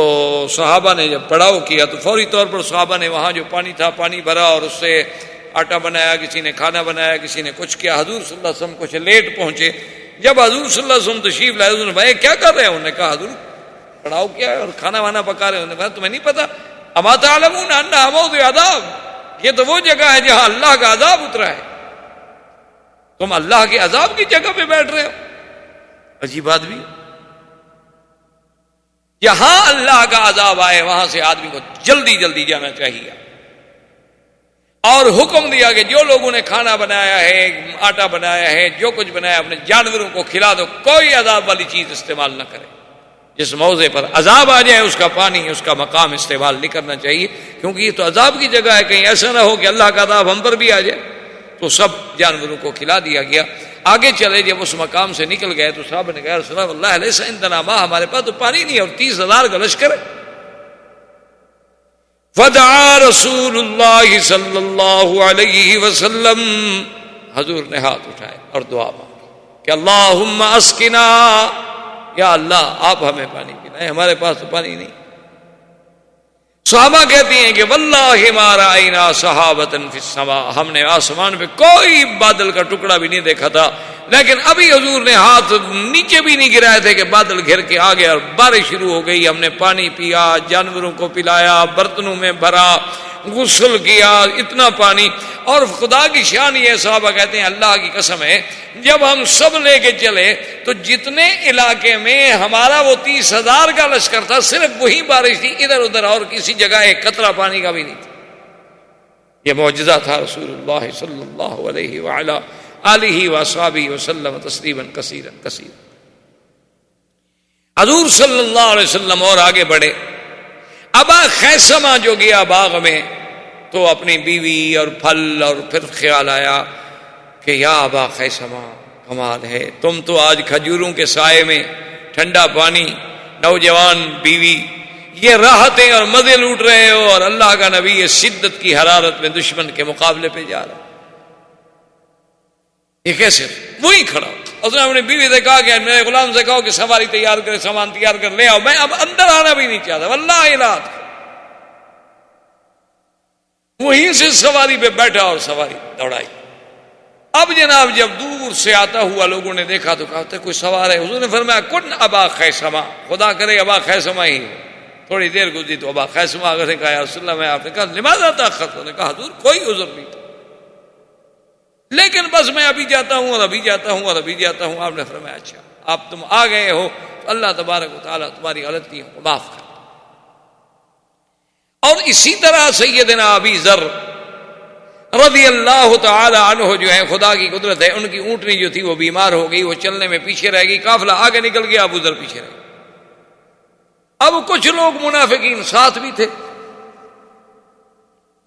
صحابہ نے جب پڑاؤ کیا تو فوری طور پر صحابہ نے وہاں جو پانی تھا پانی بھرا اور اس سے آٹا بنایا، کسی نے کھانا بنایا، کسی نے کچھ کیا۔ حضور صلی اللہ علیہ وسلم کچھ لیٹ پہنچے، جب حضور صلی اللہ علیہ وسلم تشریف لائے، حضور نے بھائی کیا کر رہے ہیں؟ انہوں نے کہا حضور پڑاؤ کیا ہے اور کھانا وانا پکا رہے ہیں۔ انہوں نے کہا تمہیں نہیں پتا اما تعلمون انہا موضع عذاب، یہ تو وہ جگہ ہے جہاں اللہ کا عذاب اترا ہے، تم اللہ کے عذاب کی جگہ پہ بیٹھ رہے ہو۔ عجیب آدمی، جہاں اللہ کا عذاب آئے وہاں سے آدمی کو جلدی جلدی جانا چاہیے، اور حکم دیا کہ جو لوگوں نے کھانا بنایا ہے، آٹا بنایا ہے، جو کچھ بنایا اپنے جانوروں کو کھلا دو، کوئی عذاب والی چیز استعمال نہ کرے۔ جس موضع پر عذاب آ جائے اس کا پانی، اس کا مقام استعمال نہیں کرنا چاہیے، کیونکہ یہ تو عذاب کی جگہ ہے، کہیں ایسا نہ ہو کہ اللہ کا عذاب ہم پر بھی آ جائے۔ تو سب جانوروں کو کھلا دیا گیا۔ آگے چلے، جب اس مقام سے نکل گئے تو صاحب نے کہا رسول اللہ علیہ عندنا ماء، ہمارے پاس تو پانی نہیں ہے اور 30,000 کا لشکر ہے۔ فدعا رسول اللہ صلی اللہ علیہ وسلم، حضور نے ہاتھ اٹھائے اور دعا مانگی کہ اللہم اسقنا، یا اللہ آپ ہمیں پانی پلائیں، ہمارے پاس تو پانی نہیں۔ صحابہ کہتی ہیں کہ واللہ ما رأینا سحابۃ فی السماء، ہم نے آسمان پہ کوئی بادل کا ٹکڑا بھی نہیں دیکھا تھا، لیکن ابھی حضور نے ہاتھ نیچے بھی نہیں گرائے تھے کہ بادل گھر کے آ گیا اور بارش شروع ہو گئی۔ ہم نے پانی پیا، جانوروں کو پلایا، برتنوں میں بھرا، غسل کیا، اتنا پانی۔ اور خدا کی شان یہ، صحابہ کہتے ہیں اللہ کی قسم ہے، جب ہم سب لے کے چلے تو جتنے علاقے میں ہمارا وہ 30,000 کا لشکر تھا، صرف وہی بارش تھی، ادھر ادھر اور کسی جگہ ایک قطرہ پانی کا بھی نہیں تھا۔ یہ معجزہ تھا رسول اللہ صلی اللہ علیہ وعلا آلہ وصحبہ وسلم تسلیما کثیرا کثیرا۔ حضور صلی اللہ علیہ وسلم اور آگے بڑھے۔ ابا خیثمہ جو گیا باغ میں تو اپنی بیوی اور پھل، اور پھر خیال آیا کہ یا ابا خیثمہ کمال ہے، تم تو آج کھجوروں کے سائے میں، ٹھنڈا پانی، نوجوان بیوی، یہ راحتیں اور مزے لوٹ رہے ہو، اور اللہ کا نبی یہ شدت کی حرارت میں دشمن کے مقابلے پہ جا رہا، یہ کیسے؟ وہی کھڑا اس نے اپنی بیوی سے کہا کہ میرے غلام سے کہو کہ سواری تیار کرے، سامان تیار کر لے آؤ، میں اب اندر آنا بھی نہیں چاہتا، واللہ الہ۔ وہیں سے سواری پہ بیٹھا اور سواری دوڑائی۔ اب جناب جب دور سے آتا ہوا لوگوں نے دیکھا تو کہا کوئی سوار ہے، حضور نے فرمایا کن ابا خیثمہ، خدا کرے ابا خیثمہ ہی ہو۔ تھوڑی دیر گزری تو ابا خیثمہ اگر نے کہا یا رسول اللہ، میں آپ نے کہا لماذا تاخرت؟ انہوں نے کہا حضور کوئی عذر نہیں تھا، لیکن بس میں ابھی جاتا ہوں اور ابھی جاتا ہوں اور ابھی جاتا ہوں۔ آپ نے فرمایا اچھا آپ تم آ گئے ہو تو اللہ تبارک و تعالیٰ تمہاری غلطیوں کو معاف کر۔ اور اسی طرح سیدنا ابی ذر رضی اللہ تعالی عنہ جو ہے، خدا کی قدرت ہے، ان کی اونٹنی جو تھی وہ بیمار ہو گئی، وہ چلنے میں پیچھے رہ گئی، قافلہ آگے نکل گیا، ابو ذر پیچھے رہ گئے۔ اب کچھ لوگ منافقین ساتھ بھی تھے،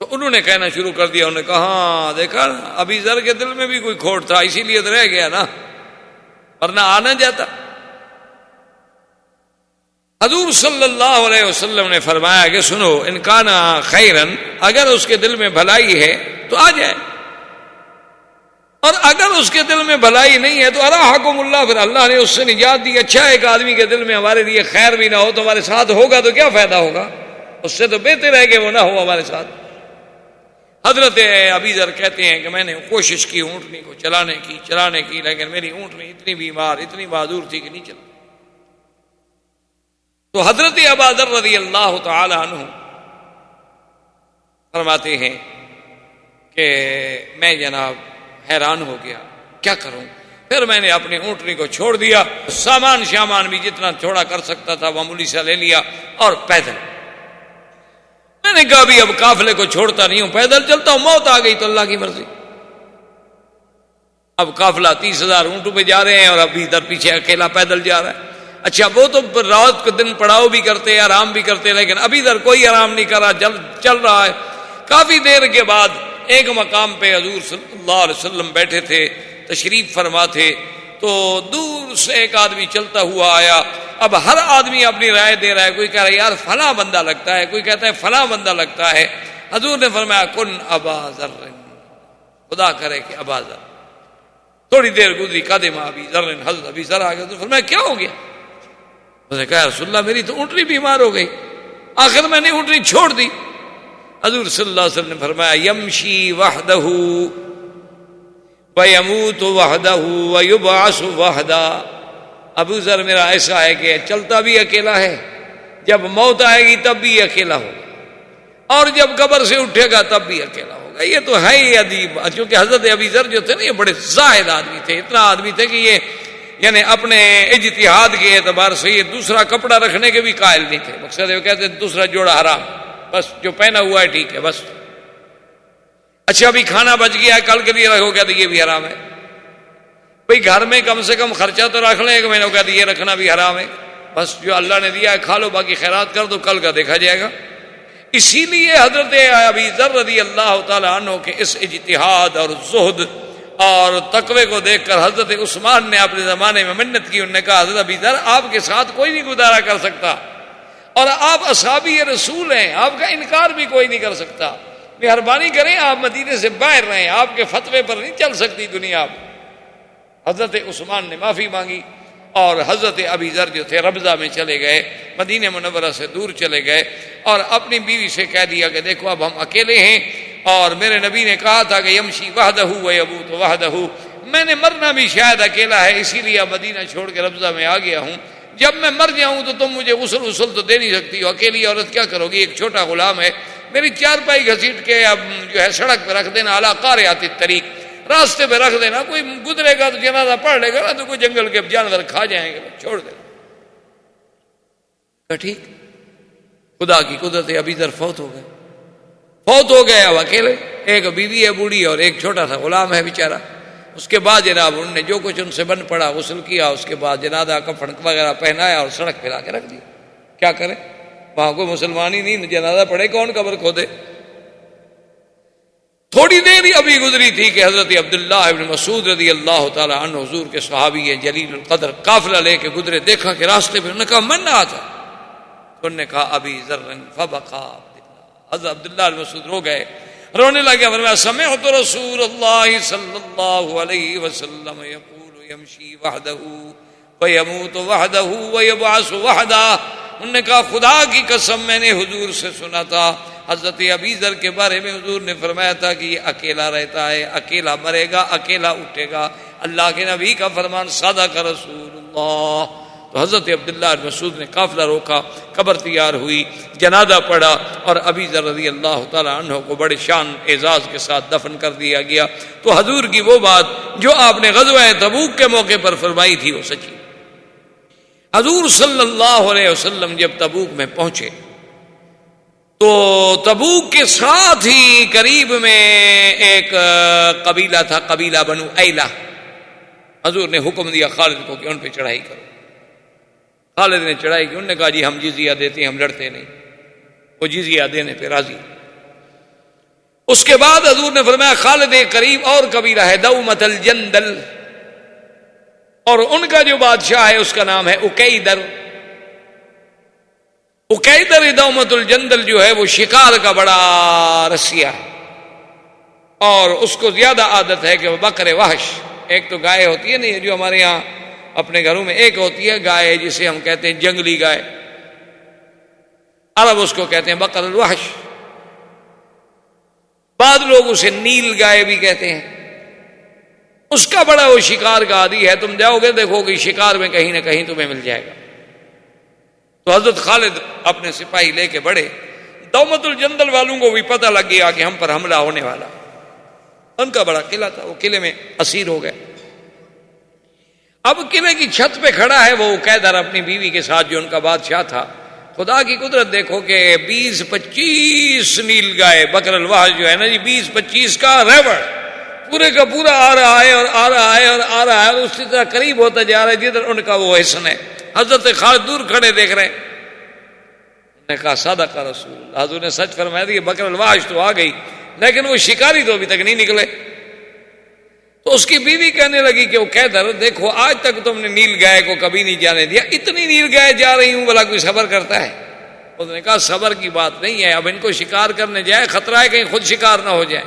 تو انہوں نے کہنا شروع کر دیا، انہوں نے کہا ہاں دیکھا نا، ابھی ذر کے دل میں بھی کوئی کھوٹ تھا، اسی لیے تو رہ گیا نا، ورنہ آنا جاتا۔ حضور صلی اللہ علیہ وسلم نے فرمایا کہ سنو، ان کان خیرن، اگر اس کے دل میں بھلائی ہے تو آ جائے، اور اگر اس کے دل میں بھلائی نہیں ہے تو اراحکم اللہ، پھر اللہ نے اس سے نجات دی۔ اچھا ایک آدمی کے دل میں ہمارے لیے خیر بھی نہ ہو تو ہمارے ساتھ ہوگا تو کیا فائدہ ہوگا، اس سے تو بہتر ہے کہ وہ نہ ہو ہمارے ساتھ۔ حضرت ابی ذر کہتے ہیں کہ میں نے کوشش کی اونٹنی کو چلانے کی، لیکن میری اونٹنی اتنی بیمار، اتنی معذور تھی کہ نہیں چل۔ تو حضرت ابا ذر رضی اللہ تعالی عنہ فرماتے ہیں کہ میں جناب حیران ہو گیا، کیا کروں؟ پھر میں نے اپنی اونٹنی کو چھوڑ دیا، سامان بھی جتنا چھوڑا کر سکتا تھا معمولی سا لے لیا، اور پیدل میں نے کہا بھی اب قافلے کو چھوڑتا نہیں ہوں، پیدل چلتا ہوں، موت آ گئی تو اللہ کی مرضی۔ اب قافلہ 30,000 اونٹوں پہ جا رہے ہیں اور ابھی ادھر پیچھے اکیلا پیدل جا رہا ہے۔ اچھا وہ تو رات کو دن پڑاؤ بھی کرتے، آرام بھی کرتے، لیکن ابھی ادھر کوئی آرام نہیں کر رہا، چل رہا ہے۔ کافی دیر کے بعد ایک مقام پہ حضور صلی اللہ علیہ وسلم بیٹھے تھے، تشریف فرما تھے، تو دور سے ایک آدمی چلتا ہوا آیا۔ اب ہر آدمی اپنی رائے دے رہا ہے، کوئی کہہ رہا ہے یار فلاں بندہ لگتا ہے، کوئی کہتا ہے فلاں بندہ لگتا ہے۔ حضور نے فرمایا کن ابا ذر، خدا کرے کہ ابا ذر۔ تھوڑی دیر گزری، قدم ابی ذر، حضرت ابی ذر آ گئے تو فرمایا کیا ہو گیا؟ اس نے کہا رسول اللہ میری تو اونٹنی بیمار ہو گئی، آخر میں نے اونٹنی چھوڑ دی۔ حضور صلی اللہ علیہ وسلم نے فرمایا یمشی وحدہ ویموت وحدہ ویبعث وحدہ۔ ابو ذر میرا ایسا ہے کہ چلتا بھی اکیلا ہے، جب موت آئے گی تب بھی اکیلا ہوگا، اور جب قبر سے اٹھے گا تب بھی اکیلا ہوگا۔ یہ تو ہے ہی عجیب، کیونکہ حضرت ابی ذر جو تھے نا یہ بڑے زاہد آدمی تھے، اتنا آدمی تھے کہ یہ یعنی اپنے اجتہاد کے اعتبار سے یہ دوسرا کپڑا رکھنے کے بھی قائل نہیں تھے۔ مقصد وہ کہتے دوسرا جوڑا حرام، بس جو پہنا ہوا ہے ٹھیک ہے بس۔ اچھا ابھی کھانا بچ گیا ہے کل کے لیے رکھو، کہتے یہ بھی حرام ہے۔ بھئی گھر میں کم سے کم خرچہ تو رکھ لیں، ایک مہینہ کہتے یہ رکھنا بھی حرام ہے، بس جو اللہ نے دیا ہے کھا لو، باقی خیرات کر دو، کل کا دیکھا جائے گا۔ اسی لیے حضرت ابی ذر رضی اللہ تعالی عنہ کے اس اجتہاد اور زہد اور تقوی کو دیکھ کر حضرت عثمان نے اپنے زمانے میں منت کی، انہوں نے کہا حضرت ابی ذر آپ کے ساتھ کوئی نہیں گزارا کر سکتا، اور آپ اصحابی رسول ہیں، آپ کا انکار بھی کوئی نہیں کر سکتا، مہربانی کریں آپ مدینے سے باہر رہیں، آپ کے فتوے پر نہیں چل سکتی دنیا۔ حضرت عثمان نے معافی مانگی اور حضرت ابی ذر جو تھے ربضہ میں چلے گئے، مدینہ منورہ سے دور چلے گئے، اور اپنی بیوی سے کہہ دیا کہ دیکھو اب ہم اکیلے ہیں، اور میرے نبی نے کہا تھا کہ یمشی وحدہ ویموت وحدہ، میں نے مرنا بھی شاید اکیلا ہے، اسی لیے مدینہ چھوڑ کے ربضہ میں آ گیا ہوں، جب میں مر جاؤں تو تم مجھے غسل تو دے نہیں سکتی ہو، اکیلی عورت کیا کرو گی، ایک چھوٹا غلام ہے، میری چارپائی گھسیٹ کے اب جو ہے سڑک پہ رکھ دینا، علی قارعۃ الطریق، راستے پہ رکھ دینا، کوئی گزرے گا تو جنازہ پڑھ لے گا نا، تو کوئی جنگل کے جانور کھا جائیں گے، چھوڑ دے۔ ٹھیک، خدا کی قدرت، ابی ذر فوت ہو گئے اب اکیلے، ایک بیوی ہے بوڑھی اور ایک چھوٹا سا غلام ہے بیچارہ۔ اس کے بعد جناب انہوں نے جو کچھ ان سے بن پڑا غسل کیا، اس کے بعد جنازہ کفن وغیرہ پہنایا اور سڑک پہ لا کے رکھ دیا۔ کیا کریں، وہاں کوئی مسلمان ہی نہیں، جنازہ پڑے کون قبر کھودے۔ تھوڑی دیر ہی ابھی گزری تھی کہ حضرت عبداللہ ابن مسعود رضی اللہ تعالی عنہ حضور کے صحابی جلیل القدر قافلہ لے کے گزرے، دیکھا کہ راستے پہ، انہوں نے کہا من آتا، انہوں نے کہا ابی ذر فبقى عبداللہ۔ حضرت عبداللہ بن مسعود رو گئے، رونے لگے، فرمایا سمعت رسول اللہ صلی اللہ علیہ وسلم یقول یمشی وحدہ ویموت وحدہ ویبعث وحدہ۔ انہوں نے کہا خدا کی قسم میں نے حضور سے سنا تھا، حضرت ابی ذر کے بارے میں حضور نے فرمایا تھا کہ یہ اکیلا رہتا ہے، اکیلا مرے گا، اکیلا اٹھے گا، اللہ کے نبی کا فرمان صدق رسول اللہ۔ تو حضرت عبداللہ بن مسعود نے قافلہ روکا، قبر تیار ہوئی، جنازہ پڑھا، اور ابی ذر رضی اللہ تعالی عنہ کو بڑے شان اعزاز کے ساتھ دفن کر دیا گیا۔ تو حضور کی وہ بات جو آپ نے غزوہ تبوک کے موقع پر فرمائی تھی وہ سچی۔ حضور صلی اللہ علیہ وسلم جب تبوک میں پہنچے تو تبوک کے ساتھ ہی قریب میں ایک قبیلہ تھا، قبیلہ بنو ایلہ۔ حضور نے حکم دیا خالد کو کہ ان پہ چڑھائی کرو۔ خالد نے چڑھائی کی. انہوں نے کہا جی ہم جزیہ دیتے ہیں, ہم لڑتے نہیں. وہ جزیہ دینے پہ راضی. اس کے بعد حضور نے فرمایا خالد قریب اور قبیلہ ہے دومۃ الجندل, اور ان کا جو بادشاہ ہے اس کا نام ہے اکیدر. اکیدر دومۃ الجندل جو ہے وہ شکار کا بڑا رسیہ ہے, اور اس کو زیادہ عادت ہے کہ وہ بکر وحش, ایک تو گائے ہوتی ہے نا جو ہمارے یہاں اپنے گھروں میں, ایک ہوتی ہے گائے جسے ہم کہتے ہیں جنگلی گائے, عرب اس کو کہتے ہیں بکر الوحش, بعض لوگ اسے نیل گائے بھی کہتے ہیں. اس کا بڑا وہ شکار کا عادی ہے, تم جاؤ گے دیکھو کہ شکار میں کہیں نہ کہیں تمہیں مل جائے گا. تو حضرت خالد اپنے سپاہی لے کے بڑھے. دومۃ الجندل والوں کو بھی پتہ لگ گیا کہ ہم پر حملہ ہونے والا. ان کا بڑا قلعہ تھا, وہ قلعے میں اسیر ہو گئے. اب قلعے کی چھت پہ کھڑا ہے وہ اکیدر اپنی بیوی کے ساتھ جو ان کا بادشاہ تھا. خدا کی قدرت دیکھو کہ 20-25 نیل گائے بکر الواحد جو ہے نا جی 20-25 کا ریوڑ پورے کا پورا آ رہا ہے اور آ رہا ہے اور آ رہا ہے, اور اسی طرح قریب ہوتا جا رہا ہے جدھر ان کا وہ حصن ہے. حضرت خالد دور کھڑے دیکھ رہے ہیں. نے کہا صدق رسول اللہ, حضور نے سچ فرمایا دیا, بکر الواحد تو آ گئی لیکن وہ شکاری تو ابھی تک نہیں نکلے. تو اس کی بیوی کہنے لگی کہ وہ اکیدر دیکھو آج تک تم نے نیل گائے کو کبھی نہیں جانے دیا, اتنی نیل گائے جا رہی ہوں بھلا کوئی صبر کرتا ہے؟ اس نے کہا صبر کی بات نہیں ہے, اب ان کو شکار کرنے جائے خطرہ ہے کہیں خود شکار نہ ہو جائے.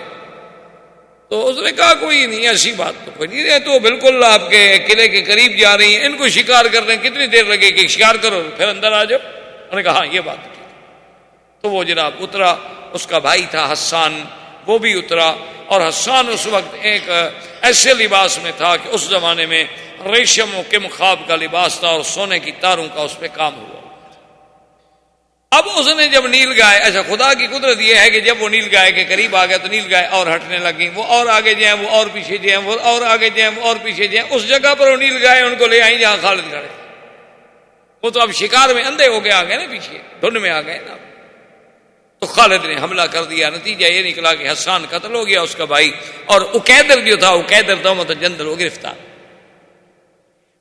تو اس نے کہا کوئی نہیں, ایسی بات تو کوئی نہیں ہے, تو بالکل آپ کے قلعے کے قریب جا رہی ہیں, ان کو شکار کرنے کتنی دیر لگے گی, شکار کرو پھر اندر آ جاؤ. انہوں نے کہا ہاں یہ بات ٹھیک. تو وہ جناب اترا, اس کا بھائی تھا حسان, وہ بھی اترا, اور حسان اس وقت ایک ایسے لباس میں تھا کہ اس زمانے میں ریشم و کم خواب کا لباس تھا اور سونے کی تاروں کا اس پہ کام ہوا. اب اس نے جب نیل گائے, اچھا خدا کی قدرت یہ ہے کہ جب وہ نیل گائے کے قریب آ گیا تو نیل گائے اور ہٹنے لگی, وہ اور آگے جائیں وہ اور پیچھے جائیں, وہ اور آگے جائیں وہ اور پیچھے جائیں. اس جگہ پر وہ نیل گائے ان کو لے آئی جہاں خالد کھڑے. وہ تو اب شکار میں اندھے ہو کے آ گئے نا, پیچھے دھند میں آ گئے نا. تو خالد نے حملہ کر دیا. نتیجہ یہ نکلا کہ حسان قتل ہو گیا, اس کا بھائی, اور اکیدر جو تھا اکیدر دومۃ الجندل وہ گرفتار.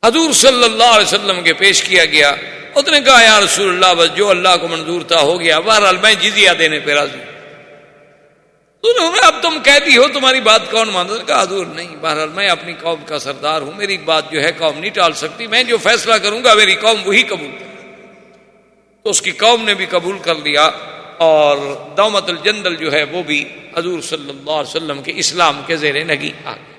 حضور صلی اللہ علیہ وسلم کے پیش کیا گیا. اس نے کہا یا رسول اللہ بس جو اللہ کو منظور تھا ہو گیا, بہرحال میں جزیہ دینے پہ راضی. اب تم کہتی ہو تمہاری بات کون مانتا؟ نے کہا حضور نہیں, بہرحال میں اپنی قوم کا سردار ہوں, میری بات جو ہے قوم نہیں ٹال سکتی, میں جو فیصلہ کروں گا میری قوم وہی قبول کرے. تو اس کی قوم نے بھی قبول کر لیا, اور دومۃ الجندل جو ہے وہ بھی حضور صلی اللہ علیہ وسلم کے اسلام کے زیر نگی آ گئی.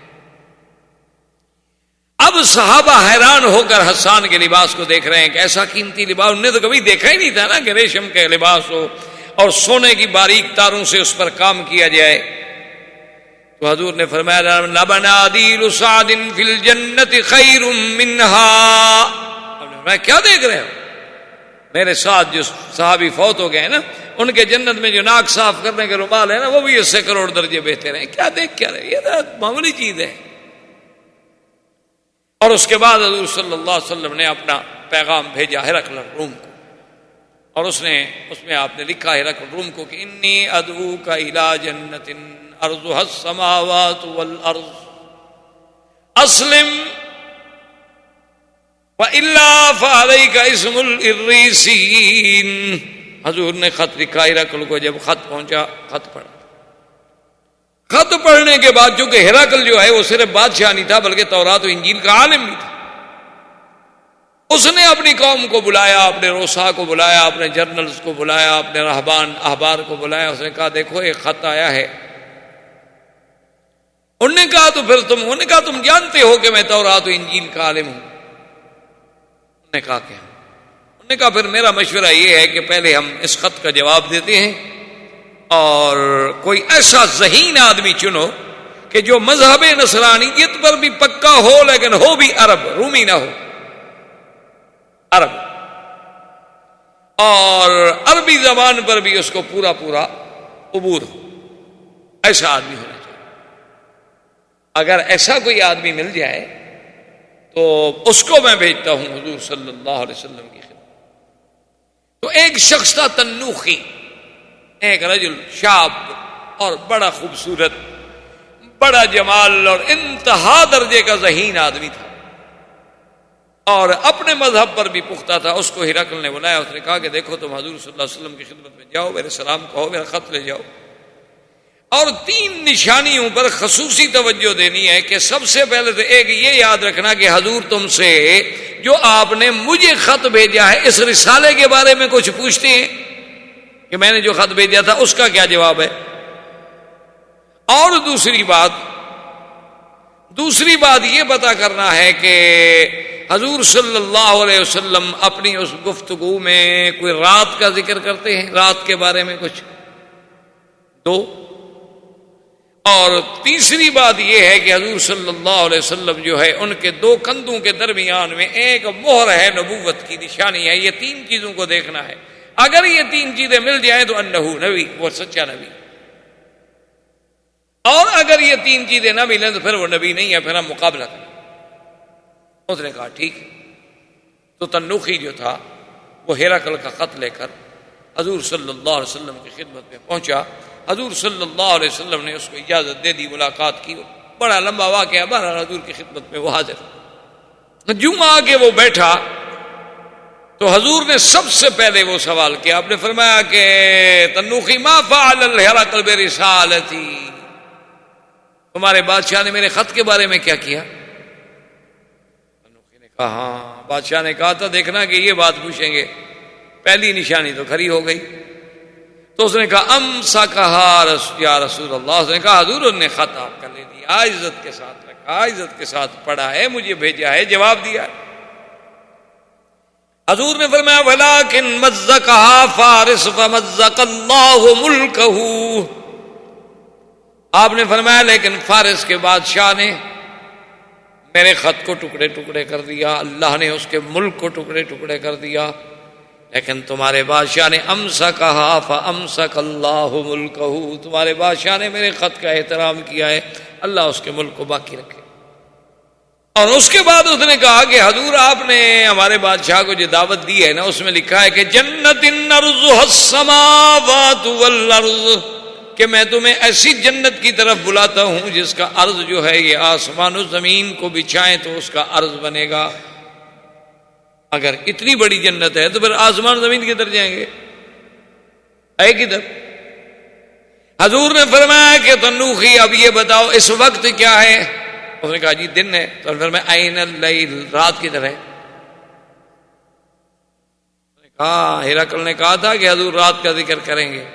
اب صحابہ حیران ہو کر حسان کے لباس کو دیکھ رہے ہیں کہ ایسا قیمتی لباس انہوں نے تو کبھی دیکھا ہی نہیں تھا نا, کہ ریشم کے لباس ہو اور سونے کی باریک تاروں سے اس پر کام کیا جائے. تو حضور نے فرمایا لبنادیل سعد فی الجنت خیر منها. میں کیا دیکھ رہے ہو, میرے ساتھ جو صحابی فوت ہو گئے نا ان کے جنت میں جو ناک صاف کرنے کے رومال ہے نا وہ بھی اس سے کروڑ درجے بہتر ہیں. کیا دیکھ کیا رہے, یہ معمولی چیز ہے. اور اس کے بعد حضور صلی اللہ علیہ وسلم نے اپنا پیغام بھیجا ہرقل روم کو, اور اس میں آپ نے لکھا ہرقل روم کو کہ انی ادعوک الی جنت ارضها السماوات والارض اسلم وَإِلَّا فَعَلَيْكَ اسْمُ الْإِرِّيسِينَ. حضور نے خط لکھا ہرقل کو, جب خط پہنچا خط پڑھا. خط پڑھنے کے بعد چونکہ ہرقل جو ہے وہ صرف بادشاہ نہیں تھا بلکہ تورات و انجیل کا عالم بھی تھا, اس نے اپنی قوم کو بلایا, اپنے روسا کو بلایا, اپنے جرنلز کو بلایا, اپنے رہبان احبار کو بلایا. اس نے کہا دیکھو ایک خط آیا ہے. انہوں نے کہا تو پھر انہوں نے کہا تم جانتے ہو کہ میں تورات و انجیل کا عالم ہوں. نے کہا کہ انہوں نے کہا پھر میرا مشورہ یہ ہے کہ پہلے ہم اس خط کا جواب دیتے ہیں, اور کوئی ایسا ذہین آدمی چنو کہ جو مذہب نصرانیت پر بھی پکا ہو لیکن ہو بھی عرب, رومی نہ ہو, عرب, اور عربی زبان پر بھی اس کو پورا پورا عبور ہو. ایسا آدمی ہونا چاہیے. اگر ایسا کوئی آدمی مل جائے تو اس کو میں بھیجتا ہوں حضور صلی اللہ علیہ وسلم کی خدمت. تو ایک شخص تھا تنوخی, ایک رجل شاب اور بڑا خوبصورت, بڑا جمال اور انتہا درجے کا ذہین آدمی تھا. اور اپنے مذہب پر بھی پختہ تھا. اس کو ہرقل نے بلایا. اس نے کہا کہ دیکھو تم حضور صلی اللہ علیہ وسلم کی خدمت میں جاؤ, میرے سلام کہو, میرا خط لے جاؤ, اور 3 نشانیوں پر خصوصی توجہ دینی ہے. کہ سب سے پہلے تو ایک یہ یاد رکھنا کہ حضور تم سے جو آپ نے مجھے خط بھیجا ہے اس رسالے کے بارے میں کچھ پوچھتے ہیں کہ میں نے جو خط بھیجا تھا اس کا کیا جواب ہے. اور دوسری بات یہ پتا کرنا ہے کہ حضور صلی اللہ علیہ وسلم اپنی اس گفتگو میں کوئی رات کا ذکر کرتے ہیں, رات کے بارے میں کچھ 2. اور تیسری بات یہ ہے کہ حضور صلی اللہ علیہ وسلم جو ہے ان کے 2 کندھوں کے درمیان میں ایک مہر ہے, نبوت کی نشانی ہے. یہ 3 چیزوں کو دیکھنا ہے. اگر یہ 3 چیزیں مل جائیں تو انہو نبی, وہ سچا نبی. اور اگر یہ 3 چیزیں نہ ملیں تو پھر وہ نبی نہیں ہے, پھر ہم مقابلہ کریں. اس نے کہا ٹھیک ہے. تو تنوخی جو تھا وہ ہرقل کا خط لے کر حضور صلی اللہ علیہ وسلم کی خدمت میں پہنچا. حضور صلی اللہ علیہ وسلم نے اس کو اجازت دے دی, ملاقات کی. بڑا لمبا واقعہ, بہرحال حضور کی خدمت میں وہ حاضر. جوں آ کے وہ بیٹھا تو حضور نے سب سے پہلے وہ سوال کیا. آپ نے فرمایا کہ تنوخی ما فعل الہرقل برسالتی, تمہارے بادشاہ نے میرے خط کے بارے میں کیا کیا؟ تنوخی نے کہا ہاں, بادشاہ نے کہا تھا دیکھنا کہ یہ بات پوچھیں گے. پہلی نشانی تو کھری ہو گئی. تو اس نے کہا امسکہا یا رسول اللہ. اس نے کہا حضور انہوں نے خط آپ کا لے لیا, عزت کے ساتھ رکھا, عزت کے ساتھ پڑھا ہے, مجھے بھیجا ہے, جواب دیا ہے. حضور نے فرمایا ولکن مزقہا فارس فمزق اللہ ملکہ. آپ نے فرمایا لیکن فارس کے بادشاہ نے میرے خط کو ٹکڑے ٹکڑے کر دیا, اللہ نے اس کے ملک کو ٹکڑے ٹکڑے کر دیا. لیکن تمہارے بادشاہ نے امسکہا فامسک اللہ ملکہ, تمہارے بادشاہ نے میرے خط کا احترام کیا ہے, اللہ اس کے ملک کو باقی رکھے. اور اس کے بعد اس نے کہا کہ حضور آپ نے ہمارے بادشاہ کو جو دعوت دی ہے نا اس میں لکھا ہے کہ جنت عرضها السماوات والارض, کہ میں تمہیں ایسی جنت کی طرف بلاتا ہوں جس کا عرض جو ہے یہ آسمان و زمین کو بچھائیں تو اس کا عرض بنے گا. اگر اتنی بڑی جنت ہے تو پھر آسمان زمین کدھر جائیں گے, ہے کدھر؟ حضور نے فرمایا کہ تنوخی اب یہ بتاؤ اس وقت کیا ہے؟ اس نے کہا جی دن ہے. تو پھر میں این اللیل, رات کدھر ہے؟ ہرقل نے کہا تھا کہ حضور رات کا ذکر کریں گے.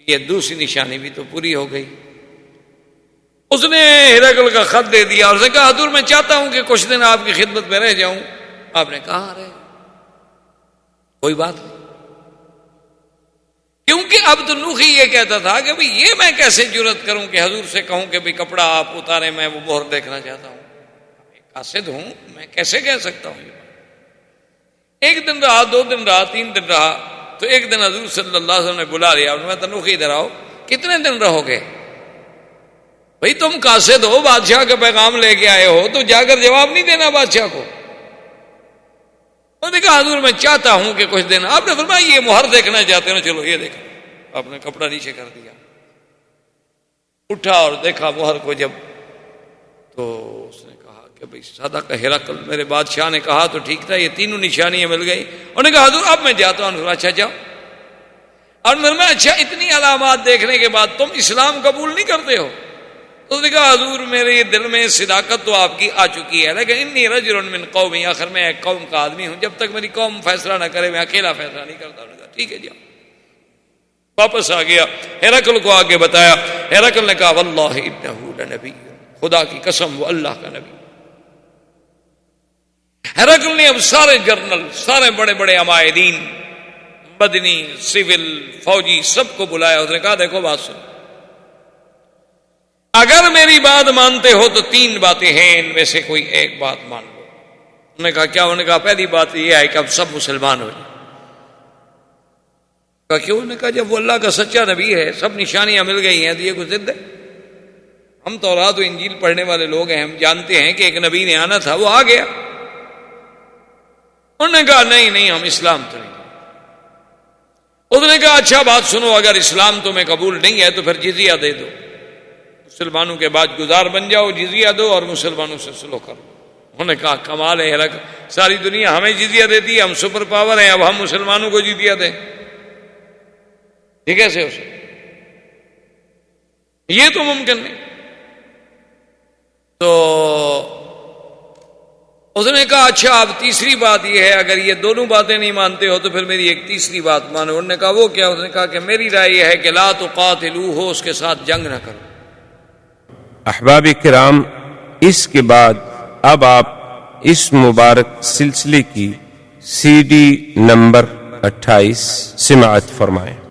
یہ دوسری نشانی بھی تو پوری ہو گئی. اس نے ہرقل کا خط دے دیا اور اس نے کہا حضور میں چاہتا ہوں کہ کچھ دن آپ کی خدمت میں رہ جاؤں. آپ نے کہا رہے, کوئی بات نہیں. کیونکہ اب تنوخی یہ کہتا تھا کہ بھئی یہ میں کیسے جرت کروں کہ حضور سے کہوں کہ بھئی کپڑا آپ اتارے, میں وہ مہر دیکھنا چاہتا ہوں, قاصد ہوں, میں کیسے کہہ سکتا ہوں. ایک دن رہا, 2 دن رہا, 3 دن رہا. تو ایک دن حضور صلی اللہ علیہ وسلم نے بلا لیا. میں تنوخی ادھر آؤ, کتنے دن رہو گے؟ بھئی تم قاصد ہو, بادشاہ کا پیغام لے کے آئے ہو, تو جا کر جواب نہیں دینا بادشاہ کو. انہوں نے کہا حضور میں چاہتا ہوں کہ کچھ دن. آپ نے فرمایا یہ مہر دیکھنا چاہتے ہو, چلو یہ دیکھو. آپ نے کپڑا نیچے کر دیا, اٹھا اور دیکھا مہر کو. جب تو اس نے کہا کہ بھئی صدق ہرقل, میرے بادشاہ نے کہا تو ٹھیک تھا, یہ 3 نشانیاں مل گئی. انہوں نے کہا حضور اب میں جاتا ہوں. اچھا جاؤ. اور میں اچھا اتنی علامات دیکھنے کے بعد تم اسلام قبول نہیں کرتے ہو؟ اس نے کہا حضور میرے دل میں صداقت تو آپ کی آ چکی ہے, لیکن انی رجل من قومی, آخر میں ایک قوم کا آدمی ہوں, جب تک میری قوم فیصلہ نہ کرے میں اکیلا فیصلہ نہیں کرتا. انہوں نے کہا ٹھیک ہے جاؤ. واپس آ گیا, ہرقل کو آگے بتایا. ہرقل نے کہا واللہ انہ لنبی, خدا کی قسم وہ اللہ کا نبی. ہرقل نے اب سارے جرنل, سارے بڑے بڑے عمائدین, مدنی, سول, فوجی, سب کو بلایا. اس نے کہا دیکھو بات سن, اگر میری بات مانتے ہو تو 3 باتیں ہیں, ان میں سے کوئی ایک بات مان لو. انہوں نے کہا کیا؟ انہوں نے کہا پہلی بات یہ ہے کہ اب سب مسلمان ہو جائیں. کہا کیوں؟ انہوں نے کہا جب وہ اللہ کا سچا نبی ہے, سب نشانیاں مل گئی ہیں, تو یہ کوئی ضد ہے؟ ہم تورات و انجیل پڑھنے والے لوگ ہیں, ہم جانتے ہیں کہ ایک نبی نے آنا تھا, وہ آ گیا. انہوں نے کہا نہیں ہم اسلام تو نہیں. انہوں نے کہا اچھا بات سنو, اگر اسلام تمہیں قبول نہیں ہے تو پھر جزیہ دے دو, مسلمانوں کے بعد گزار بن جاؤ, جزیہ دو اور مسلمانوں سے سلو کرو. انہوں نے کہا کمال ہے ہرقل، ساری دنیا ہمیں جزیہ دیتی ہے، ہم سپر پاور ہیں، اب ہم مسلمانوں کو جزیہ دیں، یہ کیسے ہو سکتا؟ یہ تو ممکن نہیں۔ تو اس نے کہا اچھا اب تیسری بات یہ ہے، اگر یہ دونوں باتیں نہیں مانتے ہو تو پھر میری ایک تیسری بات مانو۔ انہوں نے کہا وہ کیا؟ اس نے کہا کہ میری رائے یہ ہے کہ لا تقاتلوہ، اس کے ساتھ جنگ نہ کرو۔ احباب کرام، اس کے بعد اب آپ اس مبارک سلسلے کی CD نمبر 28 سماعت فرمائیں۔